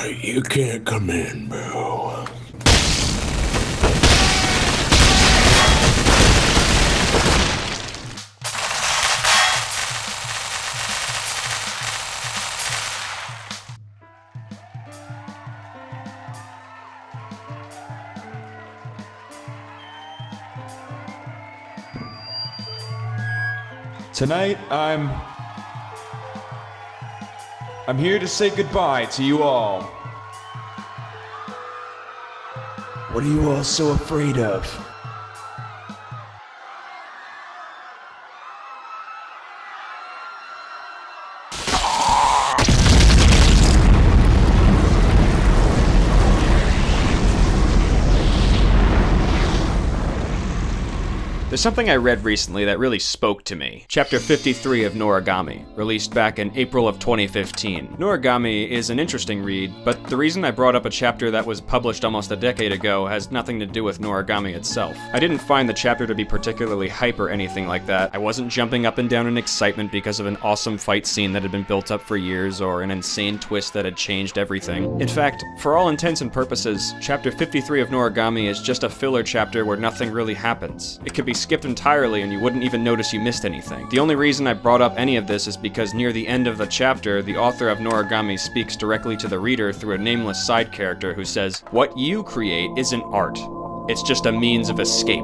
You can't come in, bro. Tonight, I'm here to say goodbye to you all. What are you all so afraid of? There's something I read recently that really spoke to me. Chapter 53 of Noragami, released back in April of 2015. Noragami is an interesting read, but the reason I brought up a chapter that was published almost a decade ago has nothing to do with Noragami itself. I didn't find the chapter to be particularly hype or anything like that. I wasn't jumping up and down in excitement because of an awesome fight scene that had been built up for years or an insane twist that had changed everything. In fact, for all intents and purposes, Chapter 53 of Noragami is just a filler chapter where nothing really happens. It could be skipped entirely and you wouldn't even notice you missed anything. The only reason I brought up any of this is because near the end of the chapter, the author of Noragami speaks directly to the reader through a nameless side character who says, "What you create isn't art. It's just a means of escape."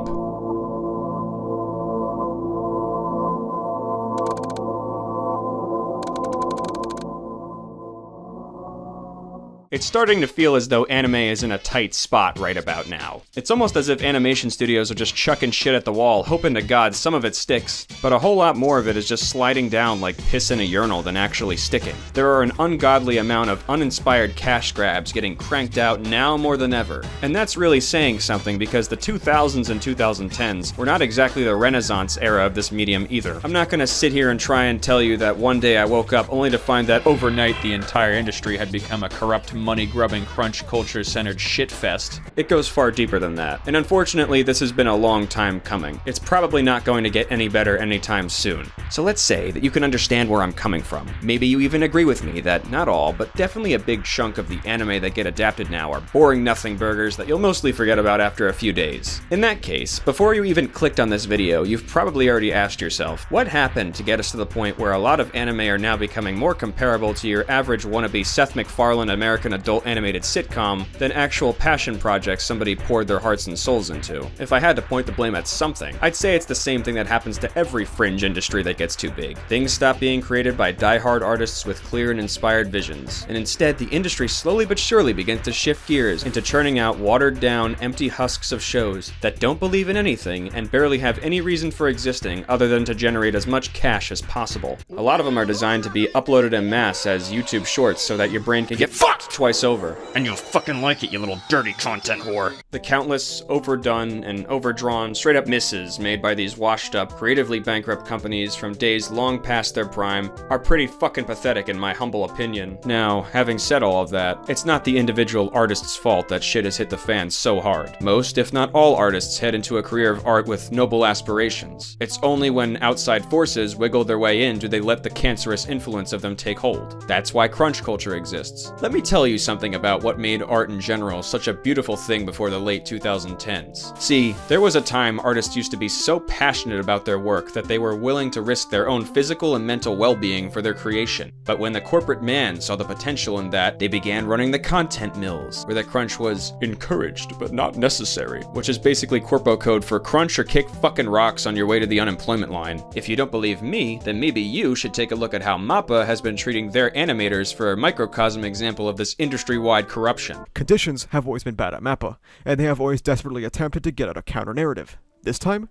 It's starting to feel as though anime is in a tight spot right about now. It's almost as if animation studios are just chucking shit at the wall, hoping to God some of it sticks, but a whole lot more of it is just sliding down like piss in a urinal than actually sticking. There are an ungodly amount of uninspired cash grabs getting cranked out now more than ever. And that's really saying something because the 2000s and 2010s were not exactly the Renaissance era of this medium either. I'm not gonna sit here and try and tell you that one day I woke up only to find that overnight the entire industry had become a corrupt money-grubbing, crunch culture-centered shitfest. It goes far deeper than that. And unfortunately, this has been a long time coming. It's probably not going to get any better anytime soon. So let's say that you can understand where I'm coming from. Maybe you even agree with me that not all, but definitely a big chunk of the anime that get adapted now are boring nothing burgers that you'll mostly forget about after a few days. In that case, before you even clicked on this video, you've probably already asked yourself, what happened to get us to the point where a lot of anime are now becoming more comparable to your average wannabe Seth MacFarlane American adult animated sitcom than actual passion projects somebody poured their hearts and souls into? If I had to point the blame at something, I'd say it's the same thing that happens to every fringe industry that gets too big. Things stop being created by die-hard artists with clear and inspired visions, and instead the industry slowly but surely begins to shift gears into churning out watered-down, empty husks of shows that don't believe in anything and barely have any reason for existing other than to generate as much cash as possible. A lot of them are designed to be uploaded en masse as YouTube shorts so that your brain can get fucked twice over. And you'll fucking like it, you little dirty content whore. The countless overdone and overdrawn straight-up misses made by these washed-up, creatively bankrupt companies from days long past their prime are pretty fucking pathetic in my humble opinion. Now, having said all of that, it's not the individual artist's fault that shit has hit the fan so hard. Most, if not all, artists head into a career of art with noble aspirations. It's only when outside forces wiggle their way in do they let the cancerous influence of them take hold. That's why crunch culture exists. Let me tell you something about what made art in general such a beautiful thing before the late 2010s. See, there was a time artists used to be so passionate about their work that they were willing to risk their own physical and mental well-being for their creation. But when the corporate man saw the potential in that, they began running the content mills, where the crunch was encouraged but not necessary, which is basically corpo code for crunch or kick fucking rocks on your way to the unemployment line. If you don't believe me, then maybe you should take a look at how MAPPA has been treating their animators for a microcosm example of this industry-wide corruption. Conditions have always been bad at MAPPA, and they have always desperately attempted to get at a counter-narrative. This time,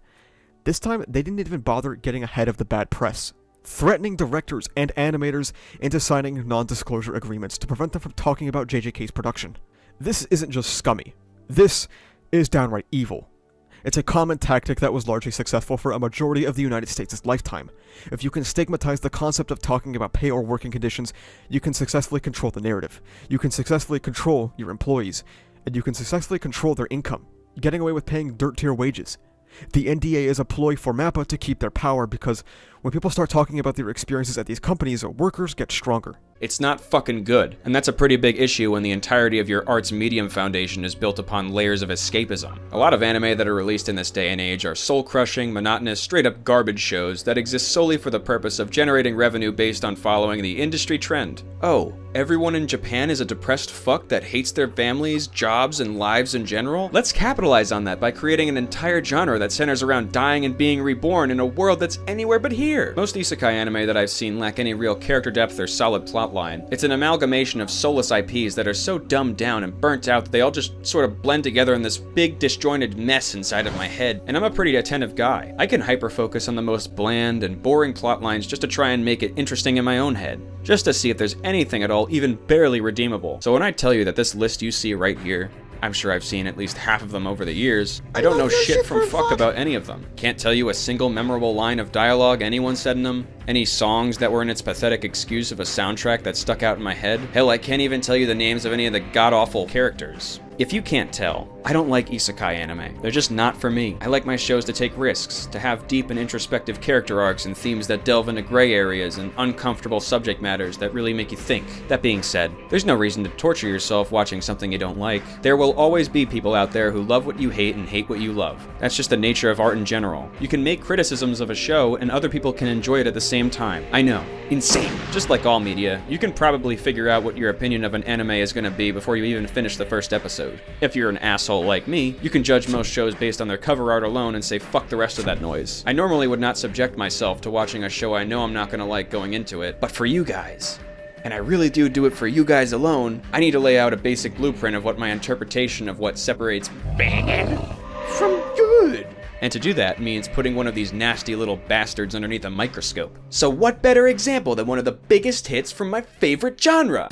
they didn't even bother getting ahead of the bad press, threatening directors and animators into signing non-disclosure agreements to prevent them from talking about JJK's production. This isn't just scummy. This is downright evil. It's a common tactic that was largely successful for a majority of the United States' lifetime. If you can stigmatize the concept of talking about pay or working conditions, you can successfully control the narrative. You can successfully control your employees, and you can successfully control their income, getting away with paying dirt-tier wages. The NDA is a ploy for MAPPA to keep their power because when people start talking about their experiences at these companies, workers get stronger. It's not fucking good. And that's a pretty big issue when the entirety of your art's medium foundation is built upon layers of escapism. A lot of anime that are released in this day and age are soul-crushing, monotonous, straight-up garbage shows that exist solely for the purpose of generating revenue based on following the industry trend. Oh, everyone in Japan is a depressed fuck that hates their families, jobs, and lives in general? Let's capitalize on that by creating an entire genre that centers around dying and being reborn in a world that's anywhere but here. Most isekai anime that I've seen lack any real character depth or solid plotline. It's an amalgamation of soulless IPs that are so dumbed down and burnt out that they all just sort of blend together in this big disjointed mess inside of my head, and I'm a pretty attentive guy. I can hyper-focus on the most bland and boring plotlines just to try and make it interesting in my own head, just to see if there's anything at all even barely redeemable. So when I tell you that this list you see right here, I'm sure I've seen at least half of them over the years, I don't know shit from fuck about any of them. Can't tell you a single memorable line of dialogue anyone said in them, any songs that were in its pathetic excuse of a soundtrack that stuck out in my head. Hell, I can't even tell you the names of any of the god-awful characters. If you can't tell, I don't like isekai anime. They're just not for me. I like my shows to take risks, to have deep and introspective character arcs and themes that delve into gray areas and uncomfortable subject matters that really make you think. That being said, there's no reason to torture yourself watching something you don't like. There will always be people out there who love what you hate and hate what you love. That's just the nature of art in general. You can make criticisms of a show and other people can enjoy it at the same time. I know. Insane. Just like all media, you can probably figure out what your opinion of an anime is going to be before you even finish the first episode. If you're an asshole like me, you can judge most shows based on their cover art alone and say fuck the rest of that noise. I normally would not subject myself to watching a show I know I'm not gonna like going into it, but for you guys, and I really do it for you guys alone, I need to lay out a basic blueprint of what my interpretation of what separates bad from good. And to do that means putting one of these nasty little bastards underneath a microscope. So what better example than one of the biggest hits from my favorite genre?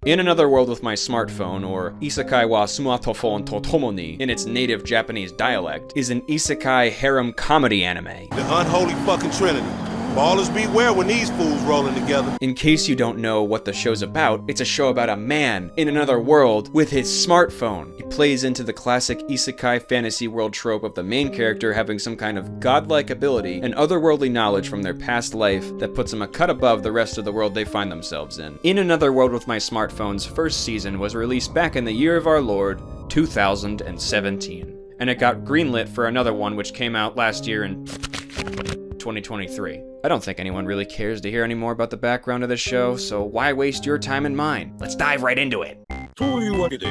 In Another World with My Smartphone, or Isekai wa Smartphone to Tomo in its native Japanese dialect, is an isekai harem comedy anime. The unholy fucking trinity. Ballers beware when these fools rolling together. In case you don't know what the show's about, it's a show about a man in another world with his smartphone. It plays into the classic isekai fantasy world trope of the main character having some kind of godlike ability and otherworldly knowledge from their past life that puts them a cut above the rest of the world they find themselves in. In Another World with My Smartphone's first season was released back in the year of our Lord, 2017. And it got greenlit for another one which came out last year in 2023. I don't think anyone really cares to hear any more about the background of this show, so why waste your time and mine? Let's dive right into it. というわけで、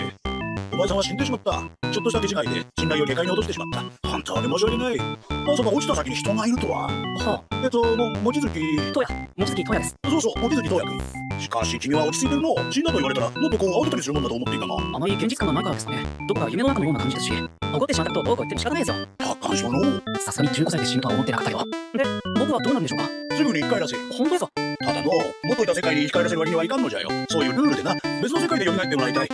お前さんは死んでしまった。ちょっとした手違いで信頼を下界に落としてしまった。本当に申し訳ない。まさか落ちた先に人がいるとは。はあ、望月東也。望月東也です。そうそう、望月東也君。しかし君は落ち着いてるの。死んだと言われたらもっとこう慌てたりするもんだと思っていたが。あまり現実感がないからですかね。どこか夢の中のような感じですし。怒ってしまったことを多く言っても仕方ないですよ。感傷の。さすがに15歳で死ぬとは思ってなかったよ。で、僕はどうなんでしょうか。すぐに帰らせ。本当ですか。ただの元いた世界に生き返らせる割にはいかんのじゃよ。そういうルールでな。別の世界で蘇ってもらいたい。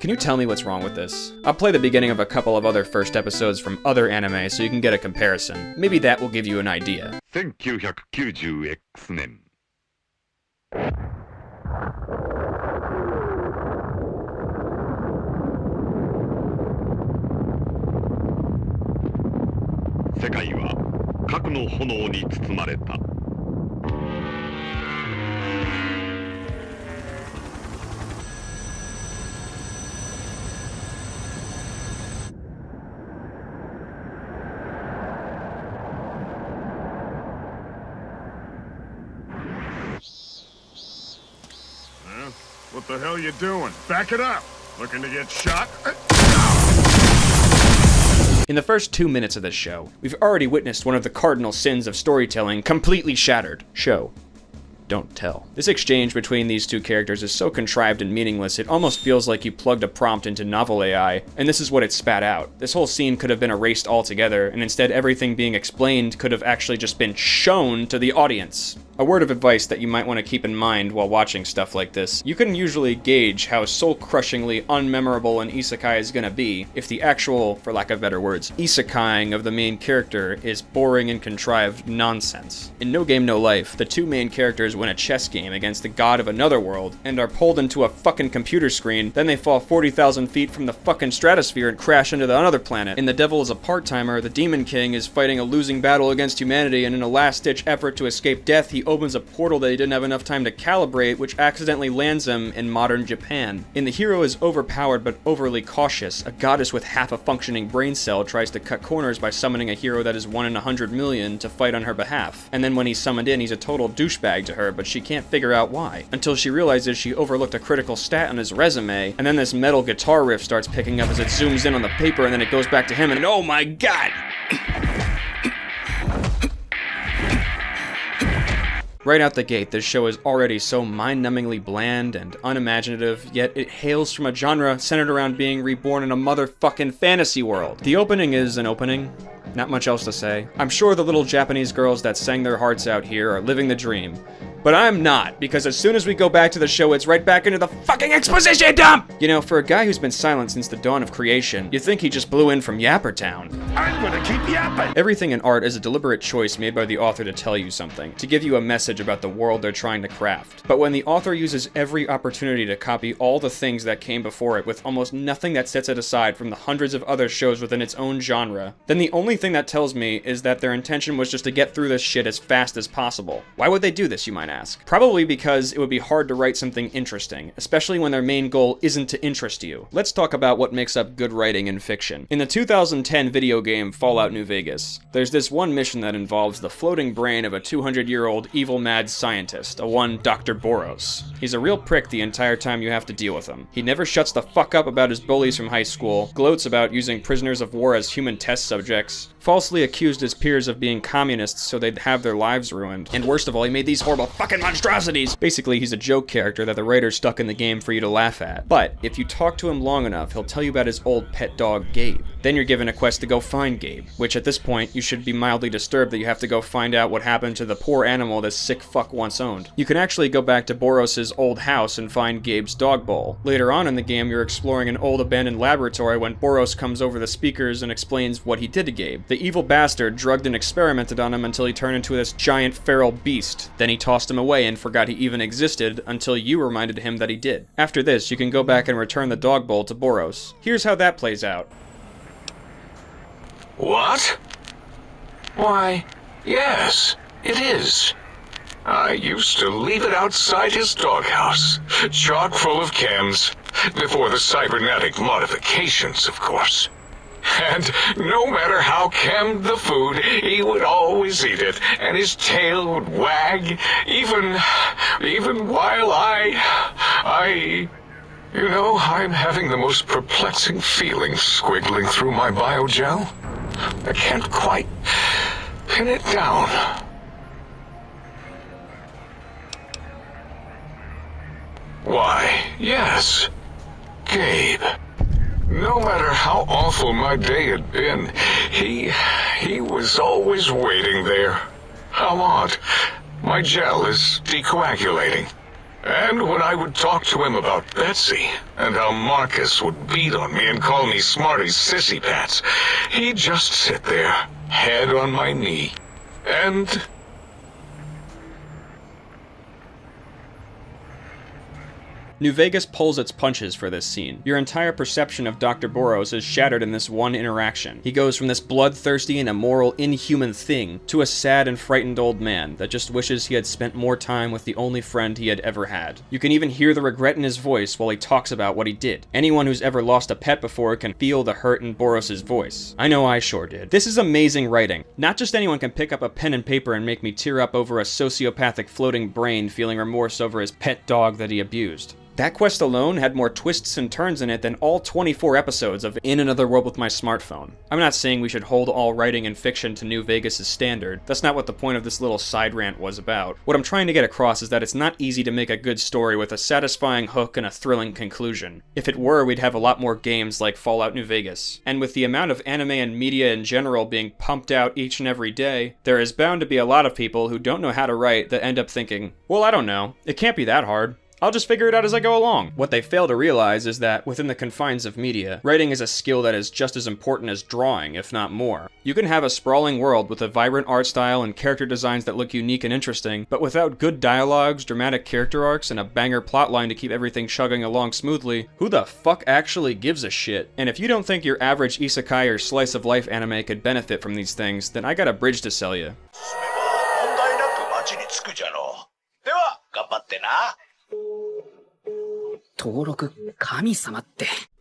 Can you tell me what's wrong with this? I'll play the beginning of a couple of other first episodes from other anime so you can get a comparison. Maybe that will give you an idea. 1990X 年世界は核の炎に包まれた。What the hell you doing? Back it up! Looking to get shot? In the first 2 minutes of this show, we've already witnessed one of the cardinal sins of storytelling completely shattered. Show. Don't tell. This exchange between these two characters is so contrived and meaningless, it almost feels like you plugged a prompt into novel AI, and this is what it spat out. This whole scene could have been erased altogether, and instead everything being explained could have actually just been shown to the audience. A word of advice that you might want to keep in mind while watching stuff like this: you can usually gauge how soul-crushingly unmemorable an isekai is gonna be if the actual, for lack of better words, isekaiing of the main character is boring and contrived nonsense. In No Game No Life, the two main characters win a chess game against the god of another world and are pulled into a fucking computer screen, then they fall 40,000 feet from the fucking stratosphere and crash into another planet. In The Devil is a Part-Timer, the Demon King is fighting a losing battle against humanity, and in a last-ditch effort to escape death, he opens a portal that he didn't have enough time to calibrate, which accidentally lands him in modern Japan. In The Hero is Overpowered but Overly Cautious, a goddess with half a functioning brain cell tries to cut corners by summoning a hero that is 1 in 100 million to fight on her behalf. And then when he's summoned in, he's a total douchebag to her, but she can't figure out why. Until she realizes she overlooked a critical stat on his resume, and then this metal guitar riff starts picking up as it zooms in on the paper, and then it goes back to him, and oh my god! Right out the gate, this show is already so mind-numbingly bland and unimaginative, yet it hails from a genre centered around being reborn in a motherfucking fantasy world. The opening is an opening. Not much else to say. I'm sure the little Japanese girls that sang their hearts out here are living the dream. But I'm not, because as soon as we go back to the show, it's right back into the fucking exposition dump! You know, for a guy who's been silent since the dawn of creation, you'd think he just blew in from Yapper Town. I'm gonna keep yapping. Everything in art is a deliberate choice made by the author to tell you something, to give you a message about the world they're trying to craft. But when the author uses every opportunity to copy all the things that came before it with almost nothing that sets it aside from the hundreds of other shows within its own genre, then the only thing that tells me is that their intention was just to get through this shit as fast as possible. Why would they do this, you might ask? Probably because it would be hard to write something interesting, especially when their main goal isn't to interest you. Let's talk about what makes up good writing in fiction. In the 2010 video game Fallout New Vegas, there's this one mission that involves the floating brain of a 200-year-old evil mad scientist, a one Dr. Boros. He's a real prick the entire time you have to deal with him. He never shuts the fuck up about his bullies from high school, gloats about using prisoners of war as human test subjects, falsely accused his peers of being communists so they'd have their lives ruined, and worst of all, he made these horrible fucking monstrosities! Basically, he's a joke character that the writers stuck in the game for you to laugh at. But if you talk to him long enough, he'll tell you about his old pet dog, Gabe. Then you're given a quest to go find Gabe, which at this point, you should be mildly disturbed that you have to go find out what happened to the poor animal this sick fuck once owned. You can actually go back to Boros' old house and find Gabe's dog bowl. Later on in the game, you're exploring an old abandoned laboratory when Boros comes over the speakers and explains what he did to Gabe. The evil bastard drugged and experimented on him until he turned into this giant feral beast. Then he tossed him away and forgot he even existed until you reminded him that he did. After this, you can go back and return the dog bowl to Boros. Here's how that plays out. What? Why, yes, it is. I used to leave it outside his doghouse, chock full of cans, before the cybernetic modifications, of course. And no matter how canned the food, he would always eat it, and his tail would wag, even while you know, I'm having the most perplexing feeling squiggling through my biogel. I can't quite pin it down. Why, yes, Gabe. No matter how awful my day had been, he was always waiting there. How odd. My gel is decoagulating. And when I would talk to him about Betsy, and how Marcus would beat on me and call me Smarty's sissy pats, he'd just sit there, head on my knee, and... New Vegas pulls its punches for this scene. Your entire perception of Dr. Boros is shattered in this one interaction. He goes from this bloodthirsty and immoral, inhuman thing to a sad and frightened old man that just wishes he had spent more time with the only friend he had ever had. You can even hear the regret in his voice while he talks about what he did. Anyone who's ever lost a pet before can feel the hurt in Boros' voice. I know I sure did. This is amazing writing. Not just anyone can pick up a pen and paper and make me tear up over a sociopathic floating brain feeling remorse over his pet dog that he abused. That quest alone had more twists and turns in it than all 24 episodes of In Another World with My Smartphone. I'm not saying we should hold all writing and fiction to New Vegas' standard. That's not what the point of this little side rant was about. What I'm trying to get across is that it's not easy to make a good story with a satisfying hook and a thrilling conclusion. If it were, we'd have a lot more games like Fallout New Vegas. And with the amount of anime and media in general being pumped out each and every day, there is bound to be a lot of people who don't know how to write that end up thinking, well, I don't know, it can't be that hard. I'll just figure it out as I go along. What they fail to realize is that, within the confines of media, writing is a skill that is just as important as drawing, if not more. You can have a sprawling world with a vibrant art style and character designs that look unique and interesting, but without good dialogues, dramatic character arcs, and a banger plotline to keep everything chugging along smoothly, who the fuck actually gives a shit? And if you don't think your average isekai or slice of life anime could benefit from these things, then I got a bridge to sell you.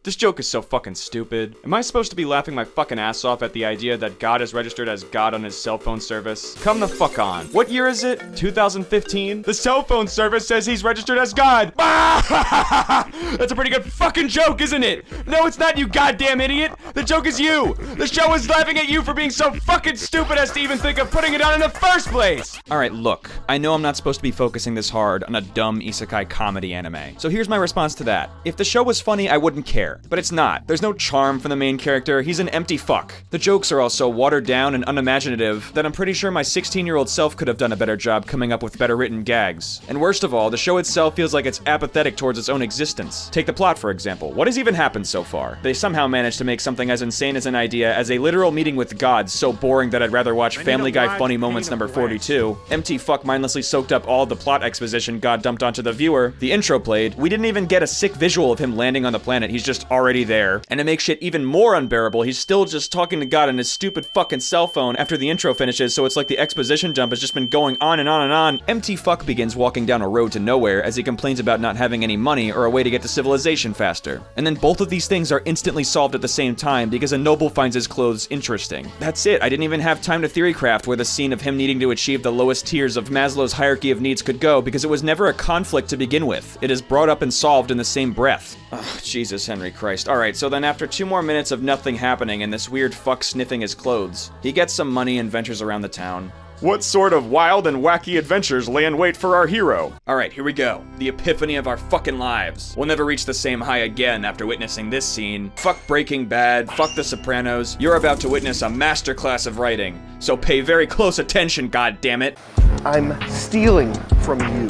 This joke is so fucking stupid. Am I supposed to be laughing my fucking ass off at the idea that God is registered as God on his cell phone service? Come the fuck on. What year is it? 2015? The cell phone service says he's registered as God. That's a pretty good fucking joke, isn't it? No, it's not, you goddamn idiot. The joke is you. The show is laughing at you for being so fucking stupid as to even think of putting it on in the first place. Alright, look. I know I'm not supposed to be focusing this hard on a dumb isekai comedy anime. So here's my response to that. If the show was funny, I wouldn't care. But it's not. There's no charm from the main character. He's an empty fuck. The jokes are all so watered down and unimaginative that I'm pretty sure my 16-year-old self could have done a better job coming up with better written gags. And worst of all, the show itself feels like it's apathetic towards its own existence. Take the plot, for example. What has even happened so far? They somehow managed to make something as insane as an idea as a literal meeting with God so boring that I'd rather watch Family Guy Funny Moments number 42. Empty fuck mindlessly soaked up all the plot exposition God dumped onto the viewer. The intro played. We didn't even get a sick visual of him landing on the planet. He's just already there. And to make shit even more unbearable, he's still just talking to God on his stupid fucking cell phone after the intro finishes, so it's like the exposition dump has just been going on and on and on. Empty fuck begins walking down a road to nowhere as he complains about not having any money or a way to get to civilization faster. And then both of these things are instantly solved at the same time because a noble finds his clothes interesting. That's it. I didn't even have time to theorycraft where the scene of him needing to achieve the lowest tiers of Maslow's hierarchy of needs could go because it was never a conflict to begin with. It is brought up and solved in the same breath. Oh, Jesus Henry Christ. Alright, so then after 2 more minutes of nothing happening and this weird fuck sniffing his clothes, he gets some money and ventures around the town. What sort of wild and wacky adventures lay in wait for our hero? Alright, here we go. The epiphany of our fucking lives. We'll never reach the same high again after witnessing this scene. Fuck Breaking Bad, fuck The Sopranos. You're about to witness a masterclass of writing. So pay very close attention, goddammit. I'm stealing from you.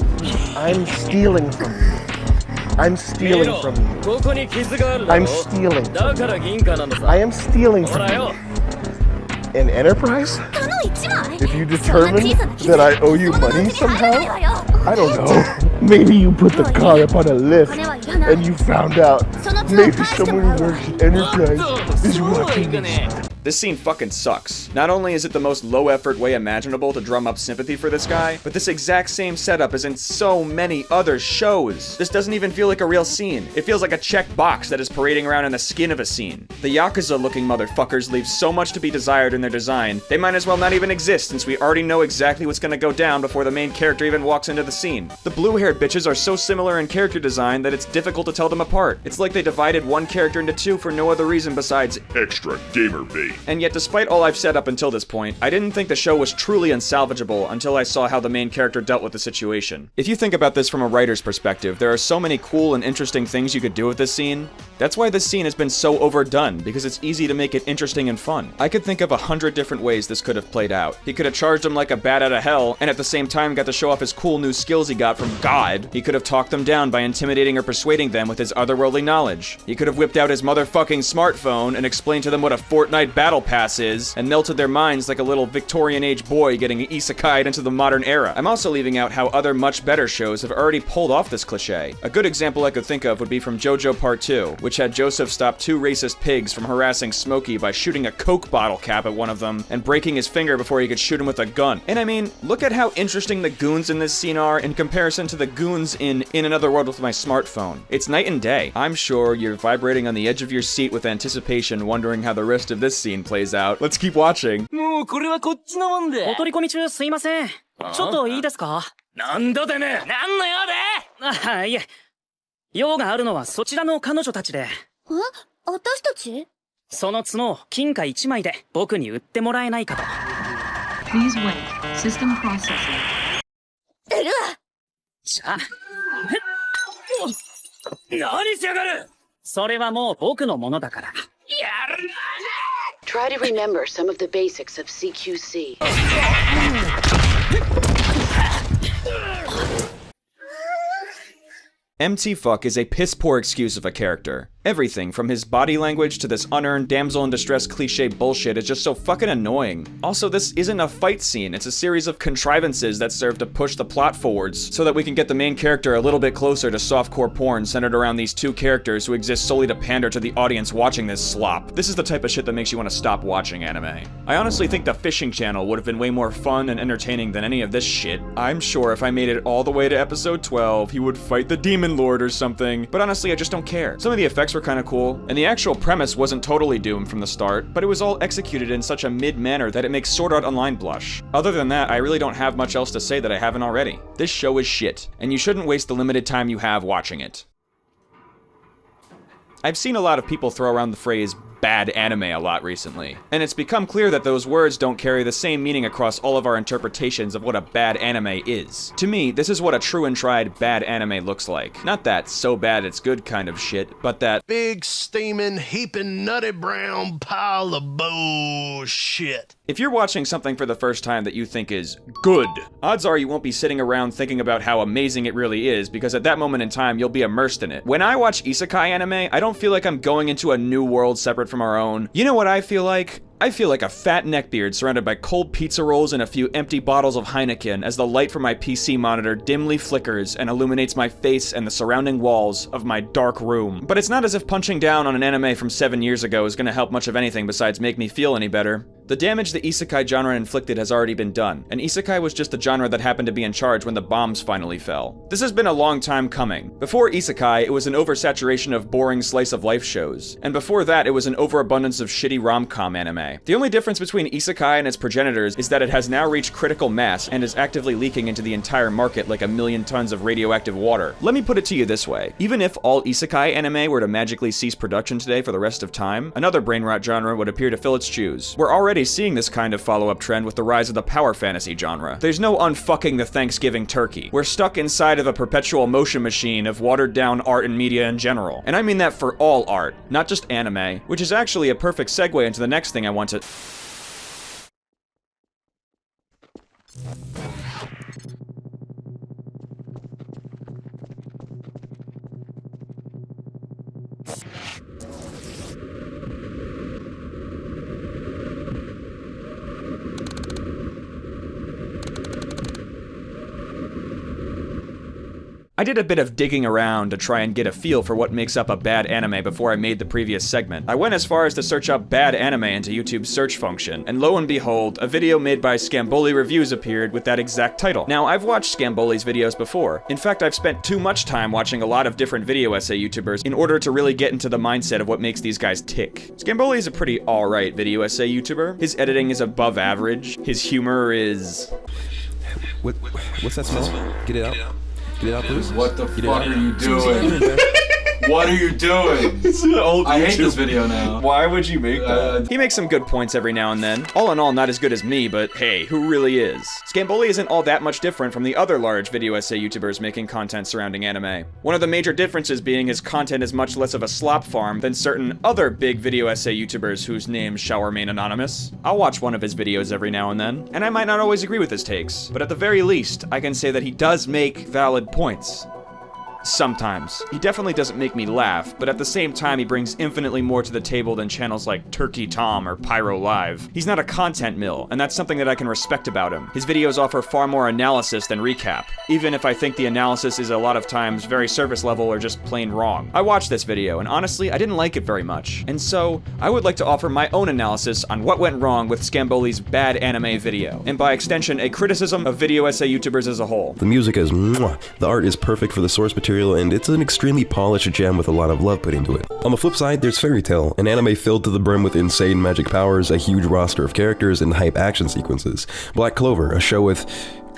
I'm stealing from you. I'm stealing from you. I'm stealing from you. I am stealing from you. An enterprise? If you determine that I owe you money somehow? I don't know. Maybe you put the car up on a list and you found out. Maybe someone who works at Enterprise is watching this. This scene fucking sucks. Not only is it the most low-effort way imaginable to drum up sympathy for this guy, but this exact same setup is in so many other shows. This doesn't even feel like a real scene. It feels like a checked box that is parading around in the skin of a scene. The Yakuza-looking motherfuckers leave so much to be desired in their design, they might as well not even exist since we already know exactly what's gonna go down before the main character even walks into the scene. The blue-haired bitches are so similar in character design that it's difficult to tell them apart. It's like they divided one character into 2 for no other reason besides extra gamer bait. And yet, despite all I've said up until this point, I didn't think the show was truly unsalvageable until I saw how the main character dealt with the situation. If you think about this from a writer's perspective, there are so many cool and interesting things you could do with this scene. That's why this scene has been so overdone, because it's easy to make it interesting and fun. I could think of 100 different ways this could have played out. He could have charged him like a bat out of hell, and at the same time got to show off his cool new skills he got from God. He could have talked them down by intimidating or persuading them with his otherworldly knowledge. He could have whipped out his motherfucking smartphone and explained to them what a Fortnite battle pass is, and melted their minds like a little Victorian age boy getting isekai'd into the modern era. I'm also leaving out how other much better shows have already pulled off this cliche. A good example I could think of would be from JoJo Part 2, which had Joseph stop 2 racist pigs from harassing Smokey by shooting a Coke bottle cap at one of them and breaking his finger before he could shoot him with a gun. And I mean, look at how interesting the goons in this scene are in comparison to the goons in Another World with My Smartphone. It's night and day. I'm sure you're vibrating on the edge of your seat with anticipation, wondering how the rest of this scene plays out. Let's keep watching. もうこれはこっちのもんで。お取り込み中すいません。ちょっといいですか？なんだてめえ。なんの用で？あ、いえ。用があるのはそちらの彼女たちで。私たち？その角を金貨1枚で僕に売ってもらえないかと。Please wait. System processing. 売るわ。じゃあ。何しやがる！それはもう僕のものだから。やるな！ Try to remember some of the basics of CQC. MT Fuck is a piss-poor excuse of a character. Everything, from his body language to this unearned damsel in distress cliche bullshit, is just so fucking annoying. Also, this isn't a fight scene, it's a series of contrivances that serve to push the plot forwards, so that we can get the main character a little bit closer to softcore porn centered around these two characters who exist solely to pander to the audience watching this slop. This is the type of shit that makes you want to stop watching anime. I honestly think the fishing channel would have been way more fun and entertaining than any of this shit. I'm sure if I made it all the way to episode 12, he would fight the Demon Lord or something, but honestly I just don't care. Some of the effects were kind of cool, and the actual premise wasn't totally doomed from the start, but it was all executed in such a mid manner that it makes Sword Art Online blush. Other than that, I really don't have much else to say that I haven't already. This show is shit, and you shouldn't waste the limited time you have watching it. I've seen a lot of people throw around the phrase bad anime a lot recently, and it's become clear that those words don't carry the same meaning across all of our interpretations of what a bad anime is. To me, this is what a true and tried bad anime looks like. Not that so bad it's good kind of shit, but that big, steaming, heaping, nutty brown pile of bullshit. If you're watching something for the first time that you think is good, odds are you won't be sitting around thinking about how amazing it really is, because at that moment in time, you'll be immersed in it. When I watch isekai anime, I don't feel like I'm going into a new world separate from our own. You know what I feel like? I feel like a fat neckbeard surrounded by cold pizza rolls and a few empty bottles of Heineken as the light from my PC monitor dimly flickers and illuminates my face and the surrounding walls of my dark room. But it's not as if punching down on an anime from 7 years ago is gonna help much of anything besides make me feel any better. The damage the isekai genre inflicted has already been done, and isekai was just the genre that happened to be in charge when the bombs finally fell. This has been a long time coming. Before isekai, it was an oversaturation of boring slice-of-life shows, and before that it was an overabundance of shitty rom-com anime. The only difference between isekai and its progenitors is that it has now reached critical mass and is actively leaking into the entire market like 1,000,000 tons of radioactive water. Let me put it to you this way. Even if all isekai anime were to magically cease production today for the rest of time, another brain rot genre would appear to fill its shoes. We're already seeing this kind of follow-up trend with the rise of the power fantasy genre. There's no unfucking the Thanksgiving turkey. We're stuck inside of a perpetual motion machine of watered-down art and media in general. And I mean that for all art, not just anime, which is actually a perfect segue into the next thing I want to... I did a bit of digging around to try and get a feel for what makes up a bad anime before I made the previous segment. I went as far as to search up bad anime into YouTube's search function, and lo and behold, a video made by Scamboli Reviews appeared with that exact title. Now, I've watched Scamboli's videos before. In fact, I've spent too much time watching a lot of different video essay YouTubers in order to really get into the mindset of what makes these guys tick. Scamboli is a pretty alright video essay YouTuber. His editing is above average. His humor is... What's that smell? Get it out. Get it out, please. What the fuck are you doing? What are you doing? I hate this video now. Why would you make that? He makes some good points every now and then. All in all, not as good as me, but hey, who really is? Scamboli isn't all that much different from the other large video essay YouTubers making content surrounding anime. One of the major differences being his content is much less of a slop farm than certain other big video essay YouTubers whose names shall remain anonymous. I'll watch one of his videos every now and then, and I might not always agree with his takes, but at the very least, I can say that he does make valid points. Sometimes. He definitely doesn't make me laugh, but at the same time he brings infinitely more to the table than channels like Turkey Tom or Pyro Live. He's not a content mill, and that's something that I can respect about him. His videos offer far more analysis than recap, even if I think the analysis is a lot of times very surface level or just plain wrong. I watched this video, and honestly, I didn't like it very much, and so I would like to offer my own analysis on what went wrong with Scamboli's bad anime video, and by extension, a criticism of video essay YouTubers as a whole. The music is mwah. The art is perfect for the source material, and it's an extremely polished gem with a lot of love put into it. On the flip side, there's Fairy Tail, an anime filled to the brim with insane magic powers, a huge roster of characters, and hype action sequences. Black Clover, a show with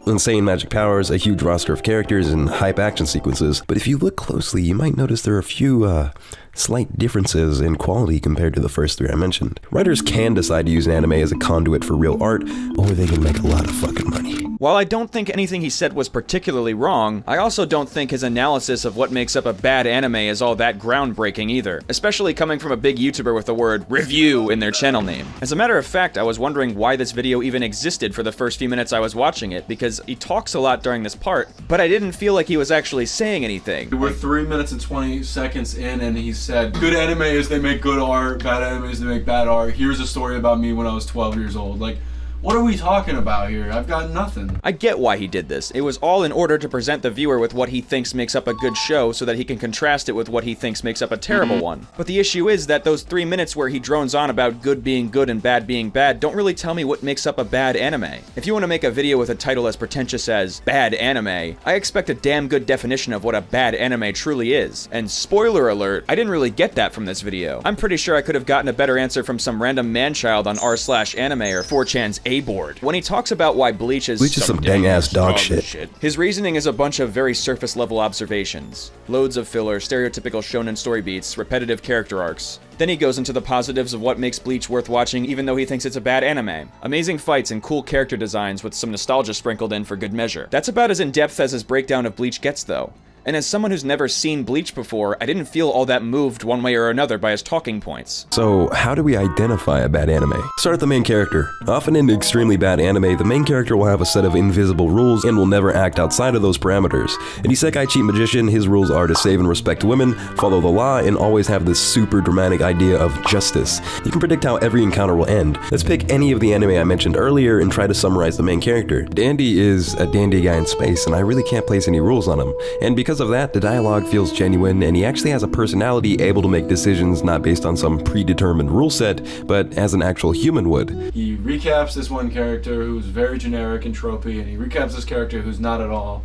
insane magic powers, a huge roster of characters, and hype action sequences, but if you look closely, you might notice there are a few, slight differences in quality compared to the first three I mentioned. Writers can decide to use an anime as a conduit for real art, or they can make a lot of fucking money. While I don't think anything he said was particularly wrong, I also don't think his analysis of what makes up a bad anime is all that groundbreaking either, especially coming from a big YouTuber with the word review in their channel name. As a matter of fact, I was wondering why this video even existed for the first few minutes I was watching it, because he talks a lot during this part, but I didn't feel like he was actually saying anything. We're 3 minutes and 20 seconds in, and he said, good anime is they make good art, bad anime is they make bad art. Here's a story about me when I was 12 years old. Like, what are we talking about here? I've got nothing. I get why he did this. It was all in order to present the viewer with what he thinks makes up a good show so that he can contrast it with what he thinks makes up a terrible one. But the issue is that those 3 minutes where he drones on about good being good and bad being bad don't really tell me what makes up a bad anime. If you want to make a video with a title as pretentious as bad anime, I expect a damn good definition of what a bad anime truly is. And spoiler alert, I didn't really get that from this video. I'm pretty sure I could have gotten a better answer from some random manchild on r/anime or 4chan's A-board. When he talks about why Bleach is some dang-ass dog shit. His reasoning is a bunch of very surface-level observations. Loads of filler, stereotypical shonen story beats, repetitive character arcs. Then he goes into the positives of what makes Bleach worth watching even though he thinks it's a bad anime. Amazing fights and cool character designs with some nostalgia sprinkled in for good measure. That's about as in-depth as his breakdown of Bleach gets though. And as someone who's never seen Bleach before, I didn't feel all that moved one way or another by his talking points. So, how do we identify a bad anime? Start with the main character. Often in extremely bad anime, the main character will have a set of invisible rules and will never act outside of those parameters. In Isekai Cheat Magician, his rules are to save and respect women, follow the law, and always have this super dramatic idea of justice. You can predict how every encounter will end. Let's pick any of the anime I mentioned earlier and try to summarize the main character. Dandy is a dandy guy in space, and I really can't place any rules on him. And because of that, the dialogue feels genuine, and he actually has a personality able to make decisions not based on some predetermined rule set, but as an actual human would. He recaps this one character who's very generic and tropey, and he recaps this character who's not at all.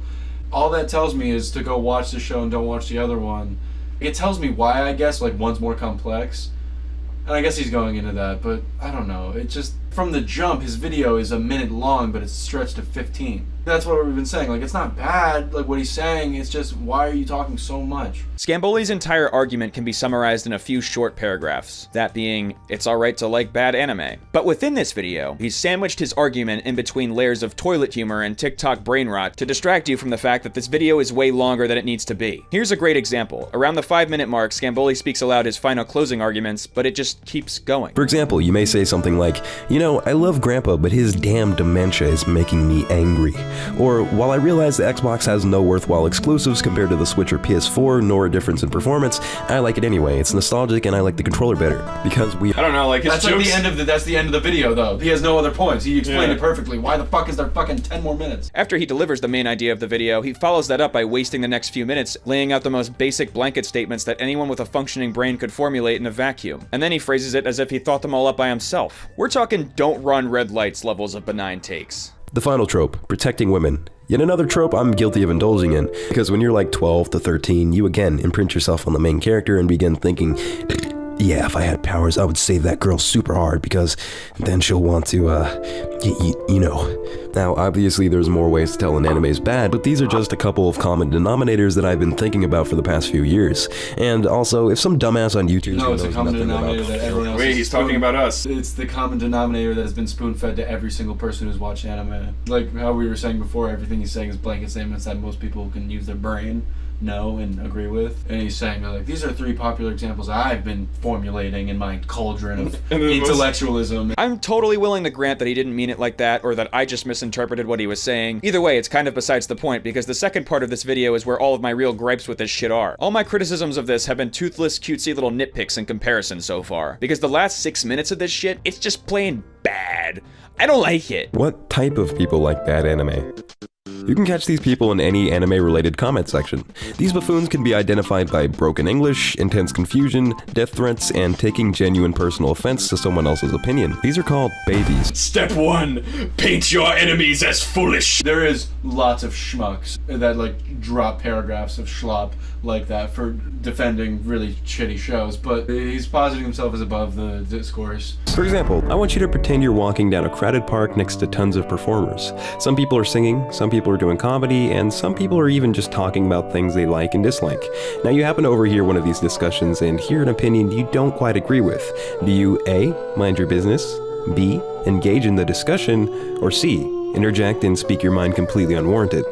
All that tells me is to go watch the show and don't watch the other one. It tells me why, I guess, like one's more complex. And I guess he's going into that, but I don't know. It just, from the jump, his video is a minute long, but it's stretched to 15. That's what we've been saying. Like, it's not bad, like what he's saying, it's just, why are you talking so much? Scamboli's entire argument can be summarized in a few short paragraphs. That being, it's alright to like bad anime. But within this video, he's sandwiched his argument in between layers of toilet humor and TikTok brain rot to distract you from the fact that this video is way longer than it needs to be. Here's a great example. Around the 5-minute mark, Scamboli speaks aloud his final closing arguments, but it just keeps going. For example, you may say something like, you know, I love Grandpa, but his damn dementia is making me angry. Or, while I realize the Xbox has no worthwhile exclusives compared to the Switch or PS4, nor a difference in performance, I like it anyway. It's nostalgic and I like the controller better. Because we— I don't know, like his That's jokes— like the end of that's the end of the video though. He has no other points. He explained it perfectly. Why the fuck is there fucking 10 more minutes? After he delivers the main idea of the video, he follows that up by wasting the next few minutes laying out the most basic blanket statements that anyone with a functioning brain could formulate in a vacuum. And then he phrases it as if he thought them all up by himself. We're talking don't run red lights levels of benign takes. The final trope, protecting women. Yet another trope I'm guilty of indulging in, because when you're like 12 to 13, you again imprint yourself on the main character and begin thinking, yeah, if I had powers, I would save that girl super hard, because then she'll want to, you know. Now, obviously there's more ways to tell an anime is bad, but these are just a couple of common denominators that I've been thinking about for the past few years. And also, if some dumbass on YouTube No, it's a knows common nothing denominator about— that everyone else— Wait, he's talking about us. It's the common denominator that has been spoon-fed to every single person who's watched anime. Like how we were saying before, everything he's saying is blanket statements that most people can use their brain, know, and agree with. And he's saying, like, these are 3 popular examples I've been formulating in my cauldron of intellectualism. I'm totally willing to grant that he didn't mean it like that, or that I just misinterpreted what he was saying. Either way, it's kind of besides the point, because the second part of this video is where all of my real gripes with this shit are. All my criticisms of this have been toothless, cutesy little nitpicks in comparison so far. Because the last 6 minutes of this shit, it's just plain bad. I don't like it. What type of people like bad anime? You can catch these people in any anime-related comment section. These buffoons can be identified by broken English, intense confusion, death threats, and taking genuine personal offense to someone else's opinion. These are called babies. Step 1. Paint your enemies as foolish. There is lots of schmucks that like drop paragraphs of schlop like that for defending really shitty shows, but he's positing himself as above the discourse. For example, I want you to pretend you're walking down a crowded park next to tons of performers. Some people are singing, some people are doing comedy, and some people are even just talking about things they like and dislike. Now you happen to overhear one of these discussions and hear an opinion you don't quite agree with. Do you A, mind your business, B, engage in the discussion, or C, interject and speak your mind completely unwarranted?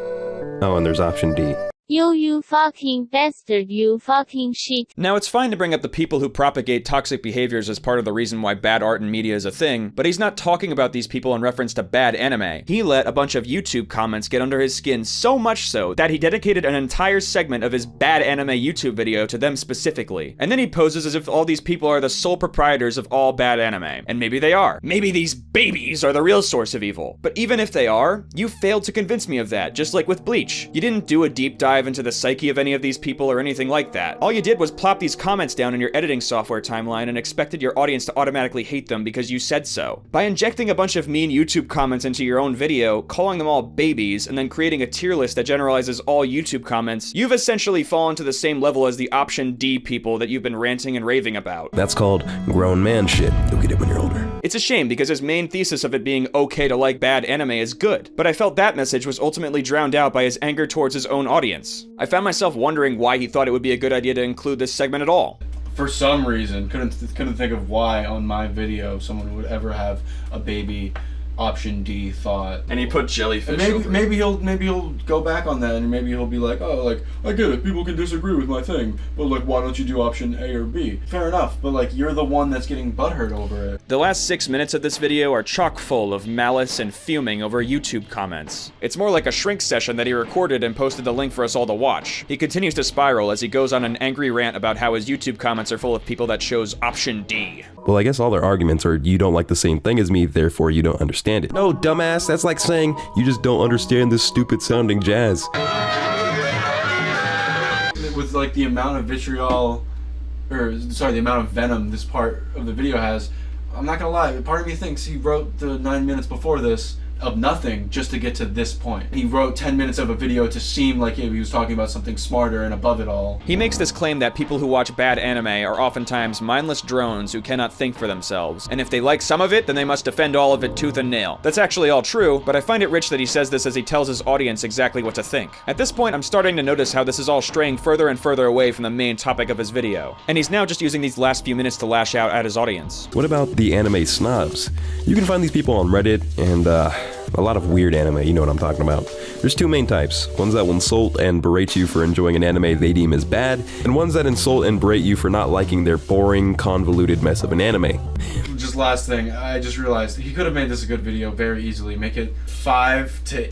Oh, and there's option D. You fucking bastard, you fucking shit. Now, it's fine to bring up the people who propagate toxic behaviors as part of the reason why bad art and media is a thing, but he's not talking about these people in reference to bad anime. He let a bunch of YouTube comments get under his skin so much so that he dedicated an entire segment of his bad anime YouTube video to them specifically. And then he poses as if all these people are the sole proprietors of all bad anime. And maybe they are. Maybe these babies are the real source of evil. But even if they are, you failed to convince me of that, just like with Bleach. You didn't do a deep dive into the psyche of any of these people or anything like that. All you did was plop these comments down in your editing software timeline and expected your audience to automatically hate them because you said so. By injecting a bunch of mean YouTube comments into your own video, calling them all babies, and then creating a tier list that generalizes all YouTube comments, you've essentially fallen to the same level as the option D people that you've been ranting and raving about. That's called grown man shit. You'll get it when you're older. It's a shame because his main thesis of it being okay to like bad anime is good, but I felt that message was ultimately drowned out by his anger towards his own audience. I found myself wondering why he thought it would be a good idea to include this segment at all. For some reason, couldn't think of why on my video someone would ever have a baby option D thought. And he put jellyfish over maybe he'll go back on that and maybe he'll be like, oh, like, I get it, people can disagree with my thing, but like, why don't you do option A or B? Fair enough, but like, you're the one that's getting butthurt over it. The last 6 minutes of this video are chock full of malice and fuming over YouTube comments. It's more like a shrink session that he recorded and posted the link for us all to watch. He continues to spiral as he goes on an angry rant about how his YouTube comments are full of people that chose option D. Well, I guess all their arguments are you don't like the same thing as me, therefore you don't understand it. No, dumbass, that's like saying you just don't understand this stupid sounding jazz. With like the amount of vitriol, the amount of venom this part of the video has, I'm not gonna lie, part of me thinks he wrote the 9 minutes before this of nothing just to get to this point. He wrote 10 minutes of a video to seem like he was talking about something smarter and above it all. He makes this claim that people who watch bad anime are oftentimes mindless drones who cannot think for themselves, and if they like some of it, then they must defend all of it tooth and nail. That's actually all true, but I find it rich that he says this as he tells his audience exactly what to think. At this point, I'm starting to notice how this is all straying further and further away from the main topic of his video, and he's now just using these last few minutes to lash out at his audience. What about the anime snobs? You can find these people on Reddit and a lot of weird anime, you know what I'm talking about. There's two main types, ones that will insult and berate you for enjoying an anime they deem as bad, and ones that insult and berate you for not liking their boring, convoluted mess of an anime. Just last thing, I just realized he could have made this a good video very easily. Make it 5 to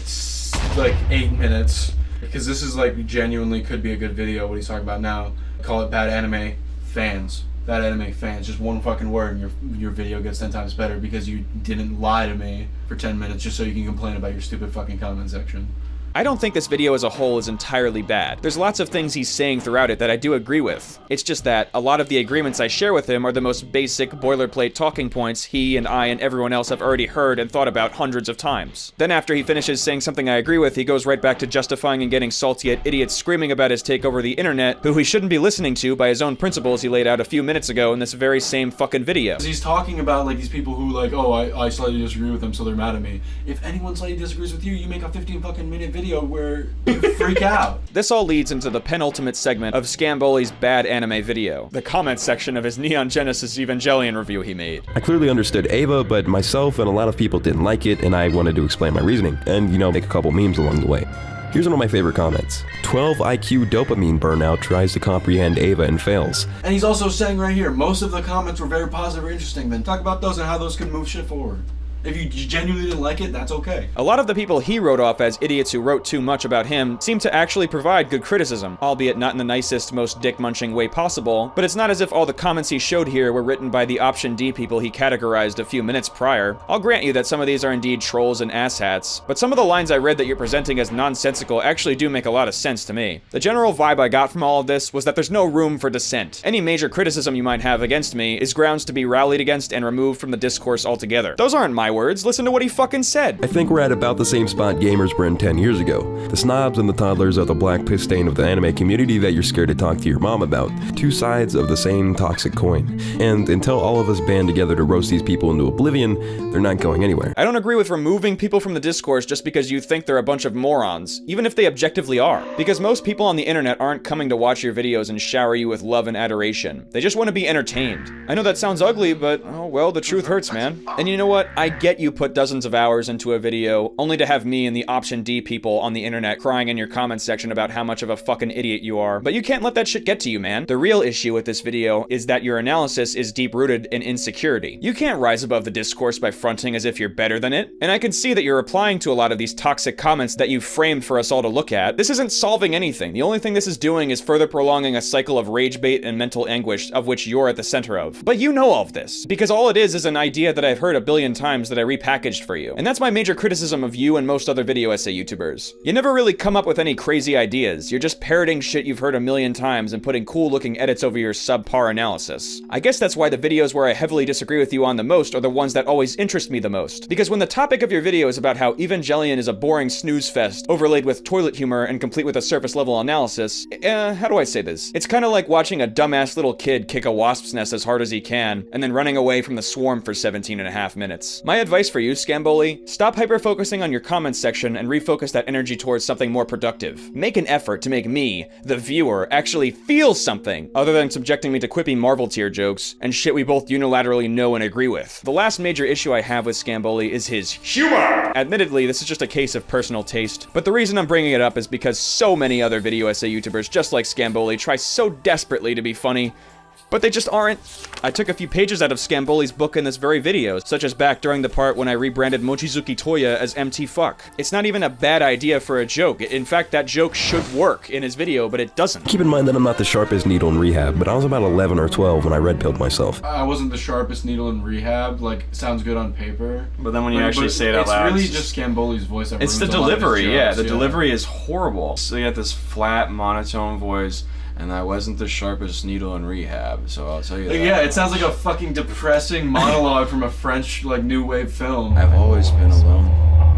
like 8 minutes, because this is like genuinely could be a good video, what he's talking about now. Call it bad anime fans. Bad anime fans, just one fucking word and your video gets 10 times better because you didn't lie to me for 10 minutes just so you can complain about your stupid fucking comment section. I don't think this video as a whole is entirely bad. There's lots of things he's saying throughout it that I do agree with. It's just that a lot of the agreements I share with him are the most basic boilerplate talking points he and I and everyone else have already heard and thought about hundreds of times. Then after he finishes saying something I agree with, he goes right back to justifying and getting salty at idiots screaming about his take over the internet, who he shouldn't be listening to by his own principles he laid out a few minutes ago in this very same fucking video. He's talking about like these people who like, oh, I slightly disagree with them so they're mad at me. If anyone slightly disagrees with you, you make a 15 fucking minute video where you freak out. This all leads into the penultimate segment of Scamboli's bad anime video, the comment section of his Neon Genesis Evangelion review he made. I clearly understood Ava, but myself and a lot of people didn't like it, and I wanted to explain my reasoning, and, you know, make a couple memes along the way. Here's one of my favorite comments. 12 IQ dopamine burnout tries to comprehend Ava and fails. And he's also saying right here, most of the comments were very positive or interesting, then talk about those and how those could move shit forward. If you genuinely didn't like it, that's okay. A lot of the people he wrote off as idiots who wrote too much about him seem to actually provide good criticism, albeit not in the nicest, most dick-munching way possible, but it's not as if all the comments he showed here were written by the Option D people he categorized a few minutes prior. I'll grant you that some of these are indeed trolls and asshats, but some of the lines I read that you're presenting as nonsensical actually do make a lot of sense to me. The general vibe I got from all of this was that there's no room for dissent. Any major criticism you might have against me is grounds to be rallied against and removed from the discourse altogether. Those aren't my words, listen to what he fucking said. I think we're at about the same spot gamers were in 10 years ago. The snobs and the toddlers are the black piss stain of the anime community that you're scared to talk to your mom about. Two sides of the same toxic coin. And until all of us band together to roast these people into oblivion, they're not going anywhere. I don't agree with removing people from the discourse just because you think they're a bunch of morons, even if they objectively are. Because most people on the internet aren't coming to watch your videos and shower you with love and adoration. They just want to be entertained. I know that sounds ugly, but oh well, the truth hurts, man. And you know what? I get you put dozens of hours into a video only to have me and the Option D people on the internet crying in your comments section about how much of a fucking idiot you are. But you can't let that shit get to you, man. The real issue with this video is that your analysis is deep-rooted in insecurity. You can't rise above the discourse by fronting as if you're better than it. And I can see that you're replying to a lot of these toxic comments that you framed for us all to look at. This isn't solving anything. The only thing this is doing is further prolonging a cycle of rage bait and mental anguish of which you're at the center of. But you know all of this, because all it is an idea that I've heard a billion times that I repackaged for you. And that's my major criticism of you and most other video essay YouTubers. You never really come up with any crazy ideas. You're just parroting shit you've heard a million times and putting cool looking edits over your subpar analysis. I guess that's why the videos where I heavily disagree with you on the most are the ones that always interest me the most. Because when the topic of your video is about how Evangelion is a boring snooze fest, overlaid with toilet humor and complete with a surface level analysis, how do I say this? It's kind of like watching a dumbass little kid kick a wasp's nest as hard as he can, and then running away from the swarm for 17.5 minutes. My advice for you, Scamboli, stop hyper-focusing on your comments section and refocus that energy towards something more productive. Make an effort to make me, the viewer, actually feel something, other than subjecting me to quippy Marvel tier jokes, and shit we both unilaterally know and agree with. The last major issue I have with Scamboli is his humor! Admittedly, this is just a case of personal taste, but the reason I'm bringing it up is because so many other video essay YouTubers just like Scamboli try so desperately to be funny, but they just aren't. I took a few pages out of Scamboli's book in this very video, such as back during the part when I rebranded Mochizuki Toya as MT Fuck. It's not even a bad idea for a joke. In fact, that joke should work in his video, but it doesn't. Keep in mind that I'm not the sharpest needle in rehab, but I was about 11 or 12 when I red pilled myself. I wasn't the sharpest needle in rehab, like, sounds good on paper. But then when you actually say it out loud, it's really just Scamboli's voice that it's the delivery, yeah. The delivery is horrible. So you got this flat, monotone voice, and I wasn't the sharpest needle in rehab, so I'll tell you that. Yeah, it sounds like a fucking depressing monologue from a French, like, new wave film. I've always been alone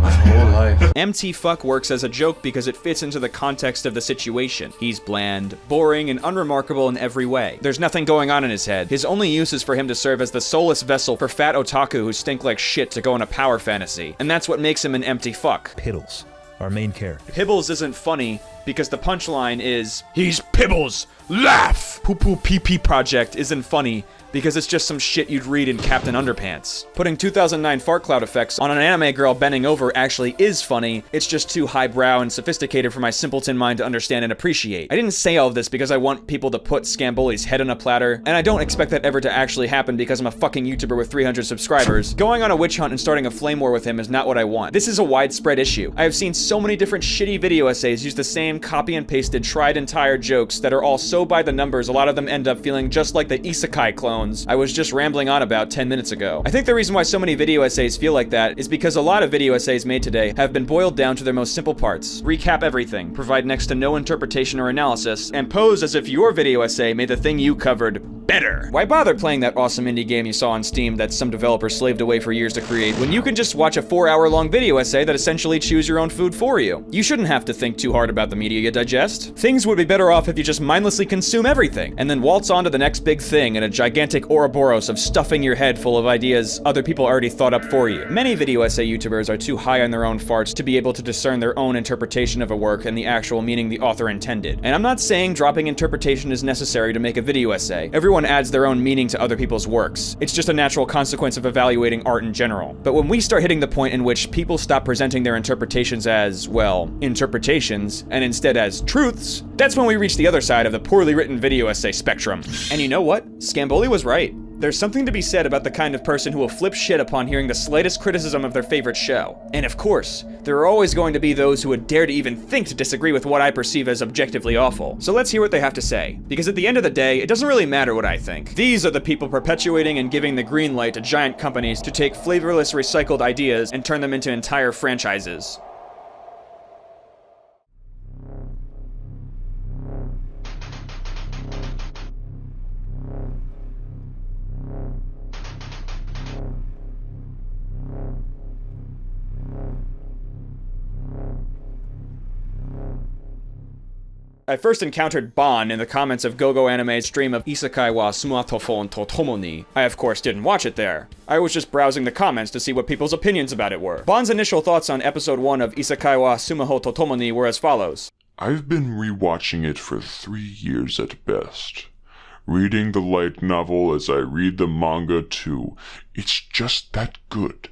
my whole life. MT Fuck works as a joke because it fits into the context of the situation. He's bland, boring, and unremarkable in every way. There's nothing going on in his head. His only use is for him to serve as the soulless vessel for fat otaku who stink like shit to go in a power fantasy. And that's what makes him an empty fuck. Piddles, our main character. Pibbles isn't funny because the punchline is, he's Pibbles, laugh! Poo Poo Pee Pee Project isn't funny because it's just some shit you'd read in Captain Underpants. Putting 2009 fart cloud effects on an anime girl bending over actually is funny, it's just too highbrow and sophisticated for my simpleton mind to understand and appreciate. I didn't say all of this because I want people to put Scamboli's head on a platter, and I don't expect that ever to actually happen because I'm a fucking YouTuber with 300 subscribers. Going on a witch hunt and starting a flame war with him is not what I want. This is a widespread issue. I have seen so many different shitty video essays use the same copy and pasted tried and tired jokes that are all so by the numbers a lot of them end up feeling just like the isekai clones I was just rambling on about 10 minutes ago. I think the reason why so many video essays feel like that is because a lot of video essays made today have been boiled down to their most simple parts. Recap everything, provide next to no interpretation or analysis, and pose as if your video essay made the thing you covered better. Why bother playing that awesome indie game you saw on Steam that some developer slaved away for years to create when you can just watch a 4-hour-long video essay that essentially chews your own food for you? You shouldn't have to think too hard about the media you digest. Things would be better off if you just mindlessly consume everything, and then waltz on to the next big thing in a gigantic Ouroboros of stuffing your head full of ideas other people already thought up for you. Many video essay YouTubers are too high on their own farts to be able to discern their own interpretation of a work and the actual meaning the author intended. And I'm not saying dropping interpretation is necessary to make a video essay. Everyone adds their own meaning to other people's works. It's just a natural consequence of evaluating art in general. But when we start hitting the point in which people stop presenting their interpretations as, well, interpretations, and instead as truths, that's when we reach the other side of the poorly written video essay spectrum. And you know what? Scamboli was right. There's something to be said about the kind of person who will flip shit upon hearing the slightest criticism of their favorite show. And of course, there are always going to be those who would dare to even think to disagree with what I perceive as objectively awful. So let's hear what they have to say. Because at the end of the day, it doesn't really matter what I think. These are the people perpetuating and giving the green light to giant companies to take flavorless recycled ideas and turn them into entire franchises. I first encountered Bon in the comments of GoGo Anime's stream of Isekai wa Sumatofon to Tomo ni. I of course didn't watch it there. I was just browsing the comments to see what people's opinions about it were. Bon's initial thoughts on episode 1 of Isekai wa Sumaho to Tomo ni were as follows. I've been rewatching it for 3 years at best. Reading the light novel as I read the manga too. It's just that good.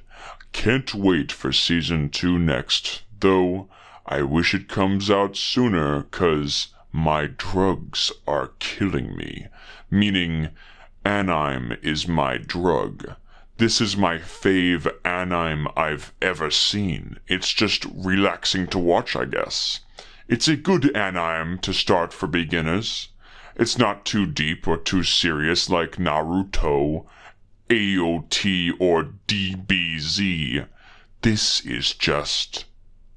Can't wait for season 2 next, though I wish it comes out sooner, 'cause my drugs are killing me. Meaning, anime is my drug. This is my fave anime I've ever seen. It's just relaxing to watch, I guess. It's a good anime to start for beginners. It's not too deep or too serious like Naruto, AOT, or DBZ. This is just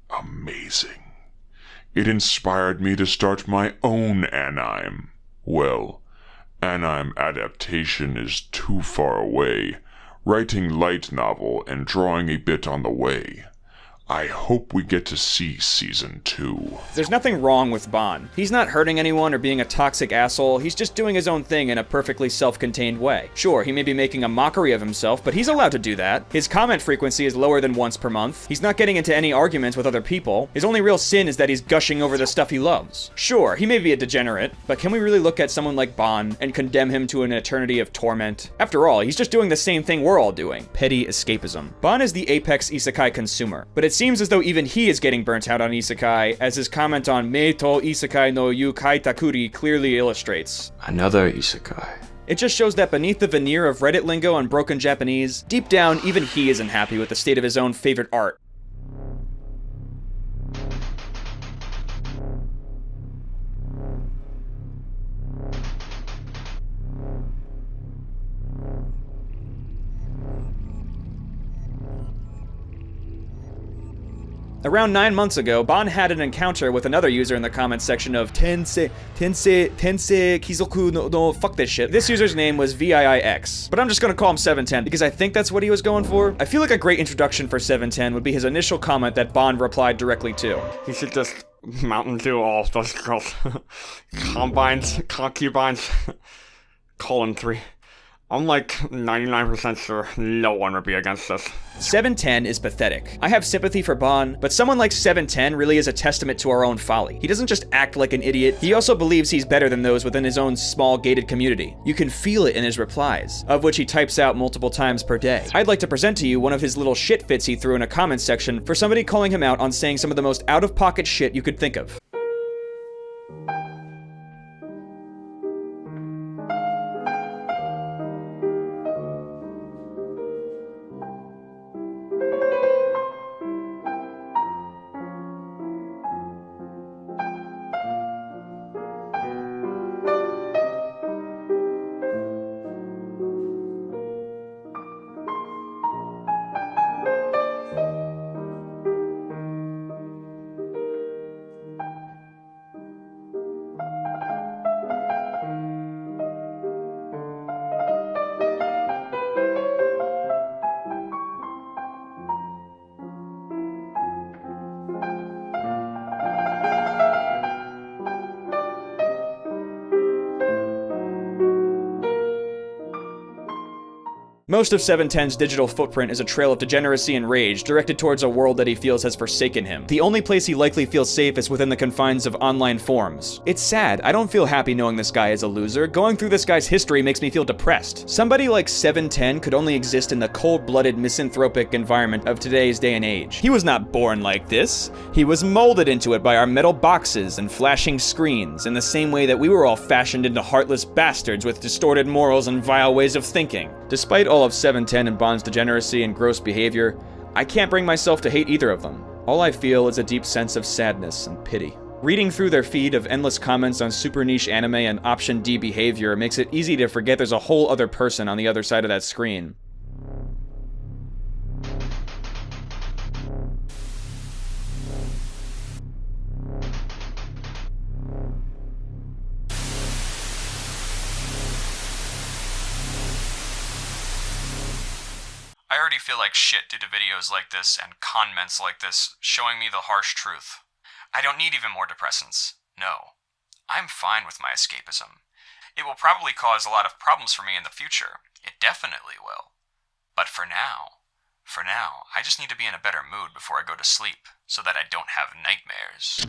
amazing. It inspired me to start my own anime. Well, anime adaptation is too far away. Writing light novel and drawing a bit on the way. I hope we get to see season 2. There's nothing wrong with Bon. He's not hurting anyone or being a toxic asshole, he's just doing his own thing in a perfectly self-contained way. Sure, he may be making a mockery of himself, but he's allowed to do that. His comment frequency is lower than once per month. He's not getting into any arguments with other people. His only real sin is that he's gushing over the stuff he loves. Sure, he may be a degenerate, but can we really look at someone like Bon and condemn him to an eternity of torment? After all, he's just doing the same thing we're all doing. Petty escapism. Bon is the apex isekai consumer, but it seems as though even he is getting burnt out on isekai, as his comment on Meito Isekai no Yu Kaitakuri clearly illustrates. Another isekai. It just shows that beneath the veneer of Reddit lingo and broken Japanese, deep down even he isn't happy with the state of his own favorite art. Around 9 months ago, Bon had an encounter with another user in the comments section of Tensei Kizoku no fuck this shit. This user's name was VIIX, but I'm just gonna call him 710 because I think that's what he was going for. I feel like a great introduction for 710 would be his initial comment that Bon replied directly to. He should just Mountain Dew all those girls. Combines, concubines, colon 3. I'm like 99% sure no one would be against this. 710 is pathetic. I have sympathy for Bon, but someone like 710 really is a testament to our own folly. He doesn't just act like an idiot, he also believes he's better than those within his own small gated community. You can feel it in his replies, of which he types out multiple times per day. I'd like to present to you one of his little shit fits he threw in a comment section for somebody calling him out on saying some of the most out-of-pocket shit you could think of. Most of 710's digital footprint is a trail of degeneracy and rage directed towards a world that he feels has forsaken him. The only place he likely feels safe is within the confines of online forums. It's sad. I don't feel happy knowing this guy is a loser. Going through this guy's history makes me feel depressed. Somebody like 710 could only exist in the cold-blooded, misanthropic environment of today's day and age. He was not born like this. He was molded into it by our metal boxes and flashing screens, in the same way that we were all fashioned into heartless bastards with distorted morals and vile ways of thinking. Despite all of 710 and Bond's degeneracy and gross behavior, I can't bring myself to hate either of them. All I feel is a deep sense of sadness and pity. Reading through their feed of endless comments on super niche anime and Option D behavior makes it easy to forget there's a whole other person on the other side of that screen. I already feel like shit due to videos like this and comments like this showing me the harsh truth. I don't need even more depressants. No. I'm fine with my escapism. It will probably cause a lot of problems for me in the future. It definitely will. But for now, I just need to be in a better mood before I go to sleep so that I don't have nightmares.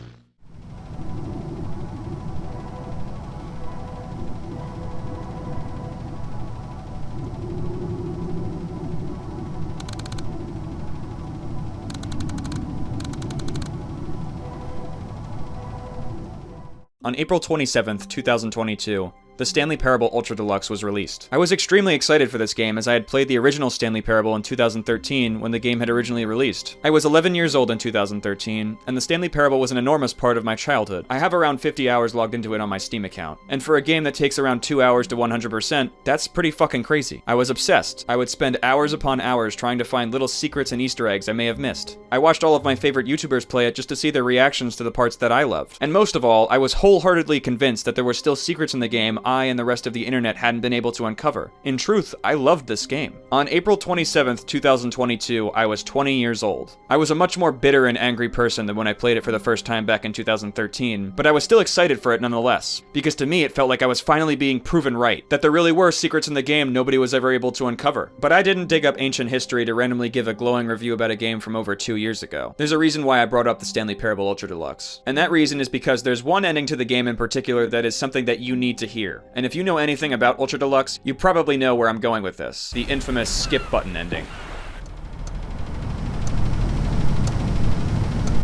On April 27th, 2022, the Stanley Parable Ultra Deluxe was released. I was extremely excited for this game as I had played the original Stanley Parable in 2013 when the game had originally released. I was 11 years old in 2013, and the Stanley Parable was an enormous part of my childhood. I have around 50 hours logged into it on my Steam account, and for a game that takes around 2 hours to 100%, that's pretty fucking crazy. I was obsessed. I would spend hours upon hours trying to find little secrets and Easter eggs I may have missed. I watched all of my favorite YouTubers play it just to see their reactions to the parts that I loved. And most of all, I was wholeheartedly convinced that there were still secrets in the game I and the rest of the internet hadn't been able to uncover. In truth, I loved this game. On April 27th, 2022, I was 20 years old. I was a much more bitter and angry person than when I played it for the first time back in 2013, but I was still excited for it nonetheless, because to me it felt like I was finally being proven right, that there really were secrets in the game nobody was ever able to uncover. But I didn't dig up ancient history to randomly give a glowing review about a game from over 2 years ago. There's a reason why I brought up the Stanley Parable Ultra Deluxe, and that reason is because there's one ending to the game in particular that is something that you need to hear. And if you know anything about Ultra Deluxe, you probably know where I'm going with this. The infamous skip button ending.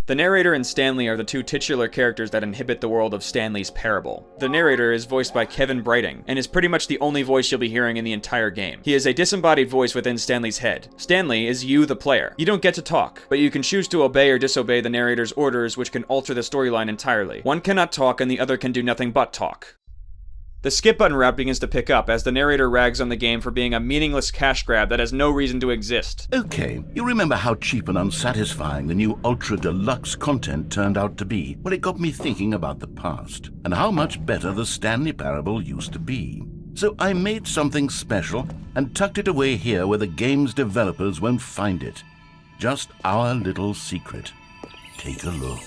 The narrator and Stanley are the two titular characters that inhabit the world of Stanley's Parable. The narrator is voiced by Kevin Brighting, and is pretty much the only voice you'll be hearing in the entire game. He is a disembodied voice within Stanley's head. Stanley is you, the player. You don't get to talk, but you can choose to obey or disobey the narrator's orders, which can alter the storyline entirely. One cannot talk, and the other can do nothing but talk. The skip button route begins to pick up as the narrator rags on the game for being a meaningless cash grab that has no reason to exist. Okay, you remember how cheap and unsatisfying the new Ultra Deluxe content turned out to be? Well, it got me thinking about the past, and how much better the Stanley Parable used to be. So I made something special and tucked it away here where the game's developers won't find it. Just our little secret. Take a look.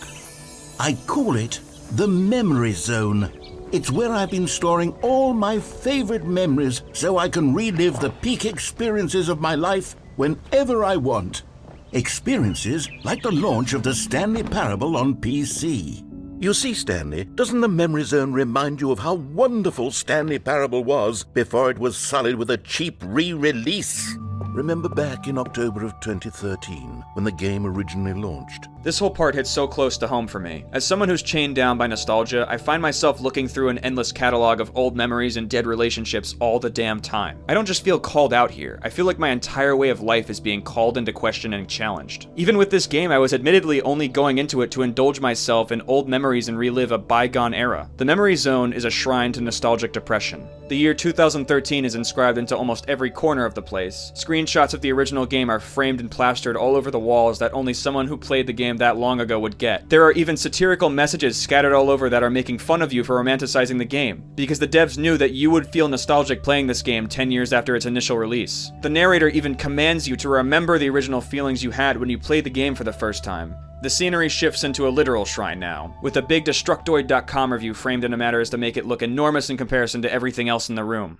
I call it the Memory Zone. It's where I've been storing all my favorite memories so I can relive the peak experiences of my life whenever I want. Experiences like the launch of the Stanley Parable on PC. You see, Stanley, doesn't the Memory Zone remind you of how wonderful Stanley Parable was before it was sullied with a cheap re-release? Remember back in October of 2013, when the game originally launched? This whole part hits so close to home for me. As someone who's chained down by nostalgia, I find myself looking through an endless catalog of old memories and dead relationships all the damn time. I don't just feel called out here, I feel like my entire way of life is being called into question and challenged. Even with this game, I was admittedly only going into it to indulge myself in old memories and relive a bygone era. The Memory Zone is a shrine to nostalgic depression. The year 2013 is inscribed into almost every corner of the place. Screenshots of the original game are framed and plastered all over the walls that only someone who played the game that long ago would get. There are even satirical messages scattered all over that are making fun of you for romanticizing the game, because the devs knew that you would feel nostalgic playing this game 10 years after its initial release. The narrator even commands you to remember the original feelings you had when you played the game for the first time. The scenery shifts into a literal shrine now, with a big Destructoid.com review framed in a manner as to make it look enormous in comparison to everything else in the room.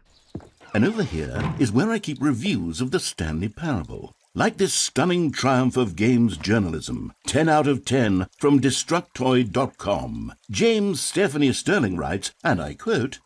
And over here is where I keep reviews of the Stanley Parable. Like this stunning triumph of games journalism, 10 out of 10 from Destructoid.com. James Stephanie Sterling writes, and I quote,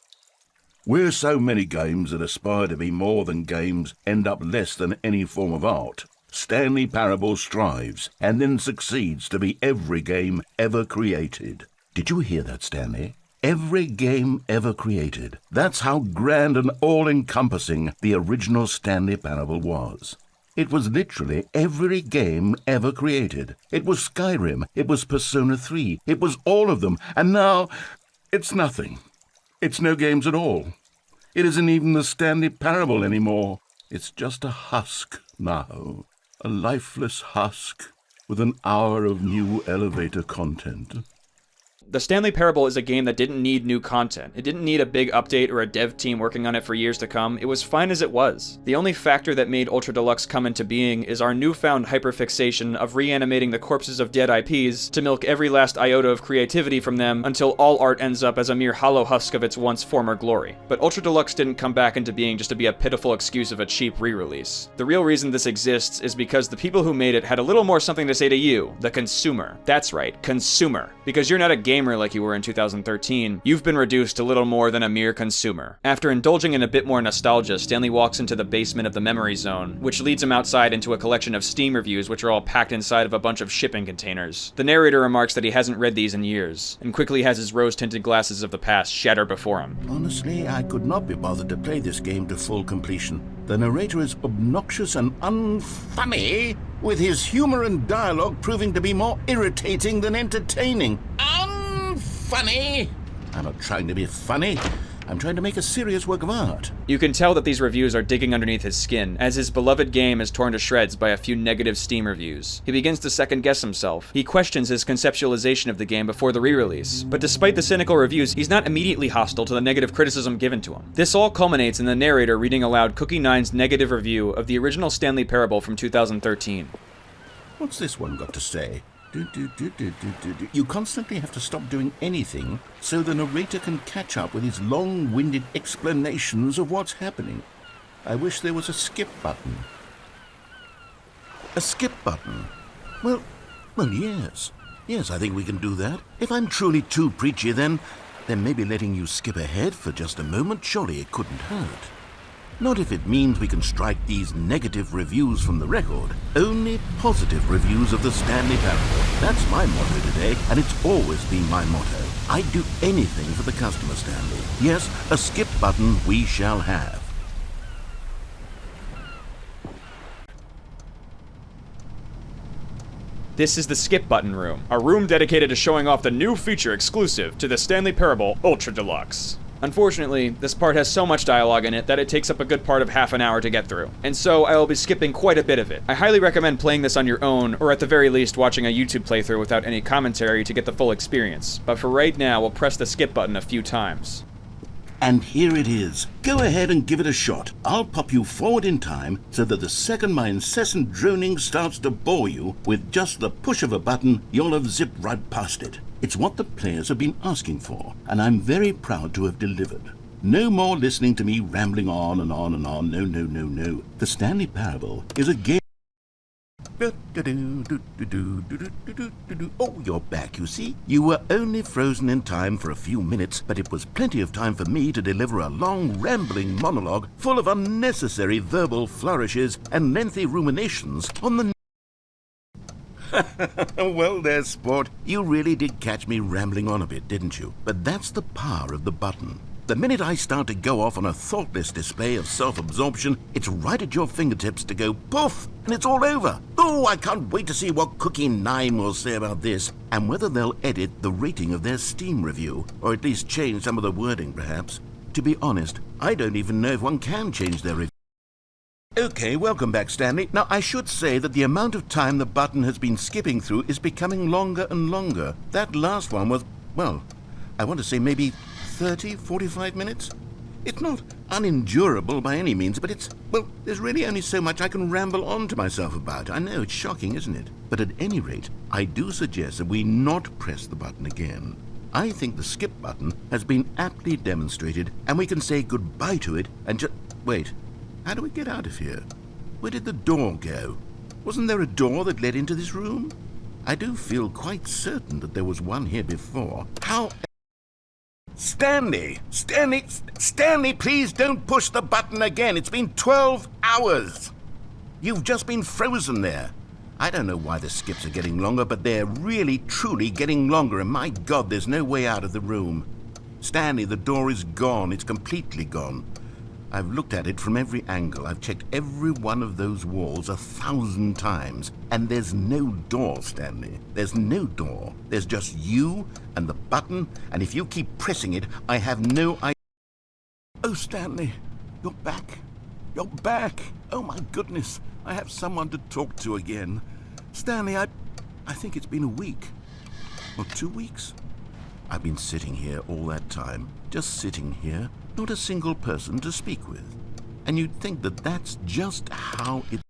"Where so many games that aspire to be more than games end up less than any form of art, Stanley Parable strives and then succeeds to be every game ever created." Did you hear that, Stanley? Every game ever created. That's how grand and all-encompassing the original Stanley Parable was. It was literally every game ever created. It was Skyrim, it was Persona 3, it was all of them, and now it's nothing. It's no games at all. It isn't even the Stanley Parable anymore. It's just a husk now. A lifeless husk with an hour of new elevator content. The Stanley Parable is a game that didn't need new content. It didn't need a big update or a dev team working on it for years to come. It was fine as it was. The only factor that made Ultra Deluxe come into being is our newfound hyperfixation of reanimating the corpses of dead IPs to milk every last iota of creativity from them until all art ends up as a mere hollow husk of its once former glory. But Ultra Deluxe didn't come back into being just to be a pitiful excuse of a cheap re-release. The real reason this exists is because the people who made it had a little more something to say to you, the consumer. That's right, consumer. Because you're not a gamer like you were in 2013, you've been reduced to little more than a mere consumer. After indulging in a bit more nostalgia, Stanley walks into the basement of the memory zone, which leads him outside into a collection of Steam reviews which are all packed inside of a bunch of shipping containers. The narrator remarks that he hasn't read these in years, and quickly has his rose-tinted glasses of the past shatter before him. Honestly, I could not be bothered to play this game to full completion. The narrator is obnoxious and unfunny, with his humor and dialogue proving to be more irritating than entertaining. Funny? I'm not trying to be funny. I'm trying to make a serious work of art. You can tell that these reviews are digging underneath his skin, as his beloved game is torn to shreds by a few negative Steam reviews. He begins to second-guess himself. He questions his conceptualization of the game before the re-release. But despite the cynical reviews, he's not immediately hostile to the negative criticism given to him. This all culminates in the narrator reading aloud Cookie9's negative review of the original Stanley Parable from 2013. What's this one got to say? You constantly have to stop doing anything so the narrator can catch up with his long-winded explanations of what's happening. I wish there was a skip button. A skip button? Well, yes. Yes, I think we can do that. If I'm truly too preachy, then maybe letting you skip ahead for just a moment, surely it couldn't hurt. Not if it means we can strike these negative reviews from the record. Only positive reviews of the Stanley Parable. That's my motto today, and it's always been my motto. I'd do anything for the customer, Stanley. Yes, a skip button we shall have. This is the Skip Button Room, a room dedicated to showing off the new feature exclusive to the Stanley Parable Ultra Deluxe. Unfortunately, this part has so much dialogue in it that it takes up a good part of half an hour to get through, and so I will be skipping quite a bit of it. I highly recommend playing this on your own, or at the very least watching a YouTube playthrough without any commentary to get the full experience, but for right now we'll press the skip button a few times. And here it is. Go ahead and give it a shot. I'll pop you forward in time so that the second my incessant droning starts to bore you, with just the push of a button, you'll have zipped right past it. It's what the players have been asking for, and I'm very proud to have delivered. No more listening to me rambling on and on and on. No. The Stanley Parable is a game. Oh, you're back, you see. You were only frozen in time for a few minutes, but it was plenty of time for me to deliver a long, rambling monologue full of unnecessary verbal flourishes and lengthy ruminations on the... Well there, sport. You really did catch me rambling on a bit, didn't you? But that's the power of the button. The minute I start to go off on a thoughtless display of self-absorption, it's right at your fingertips to go poof, and it's all over. Oh, I can't wait to see what Cookie9 will say about this, and whether they'll edit the rating of their Steam review, or at least change some of the wording, perhaps. To be honest, I don't even know if one can change their review. Okay, welcome back, Stanley. Now, I should say that the amount of time the button has been skipping through is becoming longer and longer. That last one was, well, I want to say maybe 30, 45 minutes? It's not unendurable by any means, but it's, well, there's really only so much I can ramble on to myself about. I know, it's shocking, isn't it? But at any rate, I do suggest that we not press the button again. I think the skip button has been aptly demonstrated, and we can say goodbye to it and just... Wait, how do we get out of here? Where did the door go? Wasn't there a door that led into this room? I do feel quite certain that there was one here before. How... Stanley! Stanley, please don't push the button again. It's been 12 hours. You've just been frozen there. I don't know why the skips are getting longer, but they're really, truly getting longer, and my God, there's no way out of the room. Stanley, the door is gone. It's completely gone. I've looked at it from every angle. I've checked every one of those walls 1,000 times, and there's no door, Stanley. There's no door. There's just you and the button, and if you keep pressing it, I have no idea. Oh, Stanley, you're back. You're back. Oh, my goodness. I have someone to talk to again. Stanley, I think it's been a week. Or 2 weeks. I've been sitting here all that time, just sitting here, not a single person to speak with. And you'd think that that's just how it...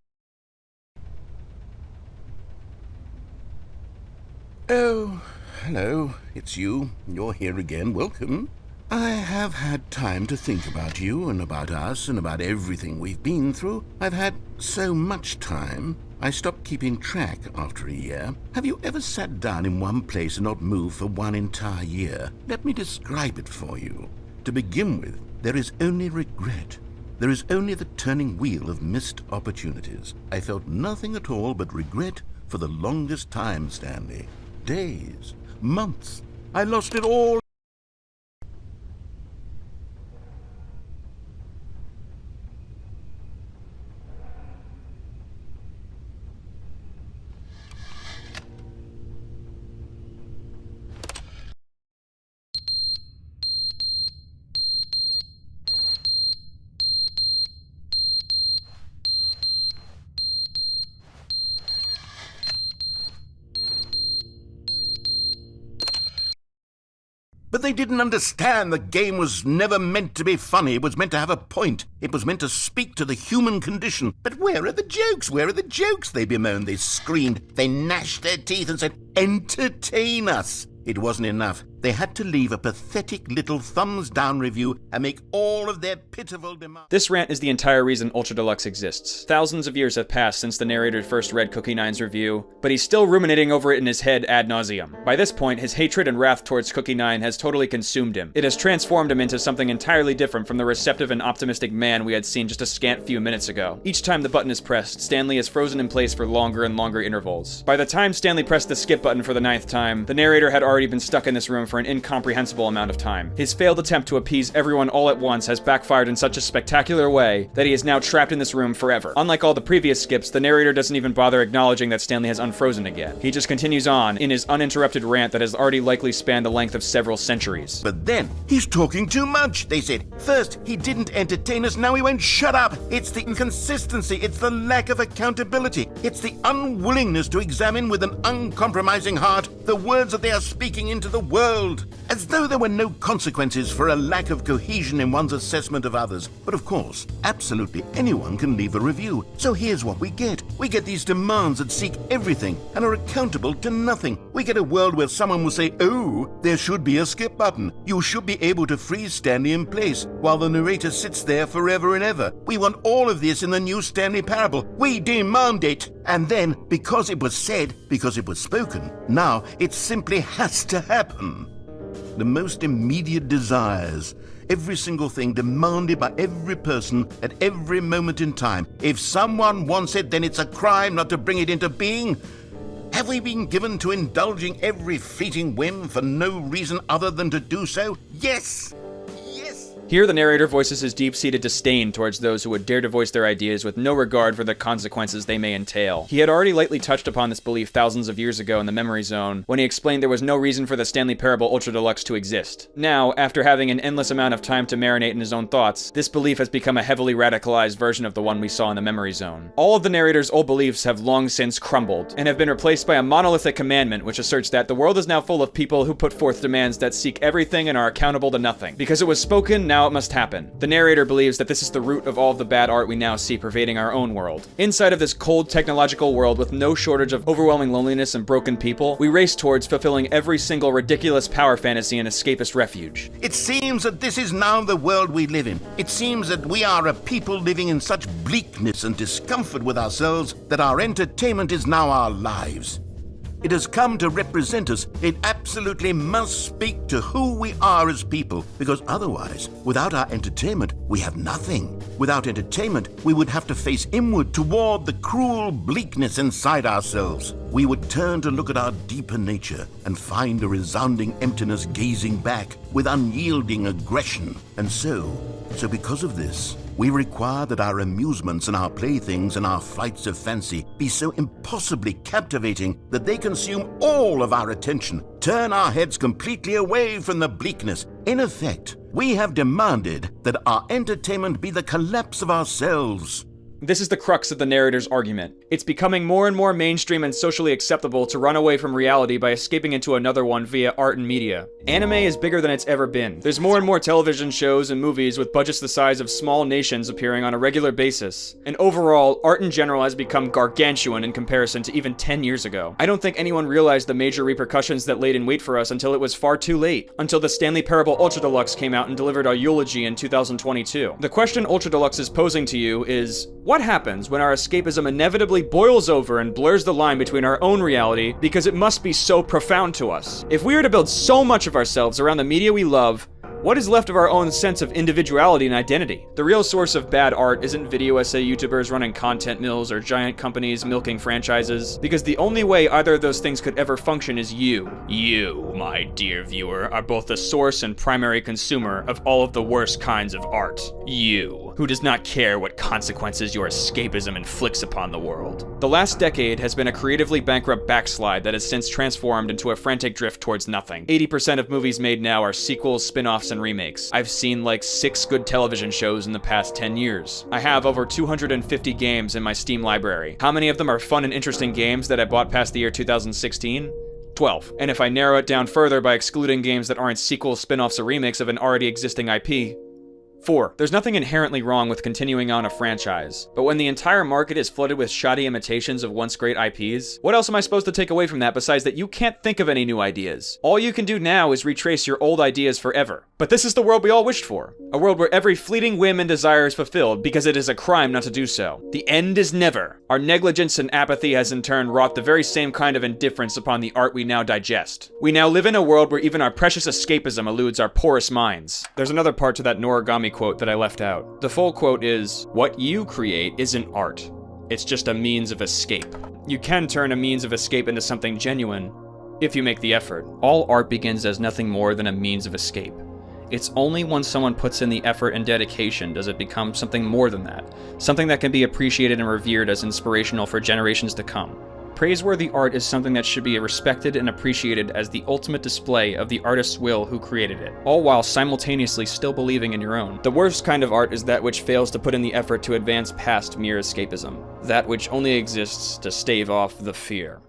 Oh, hello, it's you. You're here again. Welcome. I have had time to think about you and about us and about everything we've been through. I've had so much time. I stopped keeping track after a year. Have you ever sat down in one place and not moved for one entire year? Let me describe it for you. To begin with, there is only regret. There is only the turning wheel of missed opportunities. I felt nothing at all but regret for the longest time, Stanley. Days, months. I lost it all. But they didn't understand the game was never meant to be funny. It was meant to have a point. It was meant to speak to the human condition. But where are the jokes? Where are the jokes? They bemoaned, they screamed, they gnashed their teeth and said, entertain us. It wasn't enough. They had to leave a pathetic little thumbs-down review and make all of their pitiful demands. This rant is the entire reason Ultra Deluxe exists. Thousands of years have passed since the narrator first read Cookie Nine's review, but he's still ruminating over it in his head ad nauseum. By this point, his hatred and wrath towards Cookie Nine has totally consumed him. It has transformed him into something entirely different from the receptive and optimistic man we had seen just a scant few minutes ago. Each time the button is pressed, Stanley is frozen in place for longer and longer intervals. By the time Stanley pressed the skip button for the 9th time, the narrator had already been stuck in this room for an incomprehensible amount of time. His failed attempt to appease everyone all at once has backfired in such a spectacular way that he is now trapped in this room forever. Unlike all the previous skips, the narrator doesn't even bother acknowledging that Stanley has unfrozen again. He just continues on in his uninterrupted rant that has already likely spanned the length of several centuries. But then, he's talking too much, they said. First, he didn't entertain us, now he won't shut up. It's the inconsistency, it's the lack of accountability, it's the unwillingness to examine with an uncompromising heart the words that they are speaking into the world. As though there were no consequences for a lack of cohesion in one's assessment of others. But of course, absolutely anyone can leave a review. So here's what we get. We get these demands that seek everything and are accountable to nothing. We get a world where someone will say, oh, there should be a skip button. You should be able to freeze Stanley in place while the narrator sits there forever and ever. We want all of this in the new Stanley Parable. We demand it. And then, because it was said, because it was spoken, now it simply has to happen. The most immediate desires, every single thing demanded by every person at every moment in time. If someone wants it, then it's a crime not to bring it into being. Have we been given to indulging every fleeting whim for no reason other than to do so? Yes! Here, the narrator voices his deep-seated disdain towards those who would dare to voice their ideas with no regard for the consequences they may entail. He had already lightly touched upon this belief thousands of years ago in the Memory Zone, when he explained there was no reason for the Stanley Parable Ultra Deluxe to exist. Now, after having an endless amount of time to marinate in his own thoughts, this belief has become a heavily radicalized version of the one we saw in the Memory Zone. All of the narrator's old beliefs have long since crumbled, and have been replaced by a monolithic commandment which asserts that the world is now full of people who put forth demands that seek everything and are accountable to nothing. Because it was spoken, now how it must happen. The narrator believes that this is the root of all of the bad art we now see pervading our own world. Inside of this cold technological world with no shortage of overwhelming loneliness and broken people, we race towards fulfilling every single ridiculous power fantasy and escapist refuge. It seems that this is now the world we live in. It seems that we are a people living in such bleakness and discomfort with ourselves that our entertainment is now our lives. It has come to represent us. It absolutely must speak to who we are as people, because otherwise, without our entertainment, we have nothing. Without entertainment, we would have to face inward toward the cruel bleakness inside ourselves. We would turn to look at our deeper nature and find a resounding emptiness gazing back with unyielding aggression. And so because of this, we require that our amusements and our playthings and our flights of fancy be so impossibly captivating that they consume all of our attention, turn our heads completely away from the bleakness. In effect, we have demanded that our entertainment be the collapse of ourselves. This is the crux of the narrator's argument. It's becoming more and more mainstream and socially acceptable to run away from reality by escaping into another one via art and media. Anime is bigger than it's ever been. There's more and more television shows and movies with budgets the size of small nations appearing on a regular basis. And overall, art in general has become gargantuan in comparison to even 10 years ago. I don't think anyone realized the major repercussions that laid in wait for us until it was far too late. Until the Stanley Parable Ultra Deluxe came out and delivered a eulogy in 2022. The question Ultra Deluxe is posing to you is, what happens when our escapism inevitably boils over and blurs the line between our own reality because it must be so profound to us? If we are to build so much of ourselves around the media we love, what is left of our own sense of individuality and identity? The real source of bad art isn't video essay YouTubers running content mills or giant companies milking franchises, because the only way either of those things could ever function is you. You, my dear viewer, are both the source and primary consumer of all of the worst kinds of art. You, who does not care what consequences your escapism inflicts upon the world. The last decade has been a creatively bankrupt backslide that has since transformed into a frantic drift towards nothing. 80% of movies made now are sequels, spin-offs, and remakes. I've seen like 6 good television shows in the past 10 years. I have over 250 games in my Steam library. How many of them are fun and interesting games that I bought past the year 2016? 12. And if I narrow it down further by excluding games that aren't sequels, spin-offs, or remakes of an already existing IP, 4. There's nothing inherently wrong with continuing on a franchise, but when the entire market is flooded with shoddy imitations of once great IPs, what else am I supposed to take away from that besides that you can't think of any new ideas? All you can do now is retrace your old ideas forever. But this is the world we all wished for. A world where every fleeting whim and desire is fulfilled because it is a crime not to do so. The end is never. Our negligence and apathy has in turn wrought the very same kind of indifference upon the art we now digest. We now live in a world where even our precious escapism eludes our porous minds. There's another part to that Noragami quote that I left out. The full quote is, "What you create isn't art. It's just a means of escape." You can turn a means of escape into something genuine if you make the effort. All art begins as nothing more than a means of escape. It's only when someone puts in the effort and dedication does it become something more than that, something that can be appreciated and revered as inspirational for generations to come. Praiseworthy art is something that should be respected and appreciated as the ultimate display of the artist's will who created it, all while simultaneously still believing in your own. The worst kind of art is that which fails to put in the effort to advance past mere escapism, that which only exists to stave off the fear.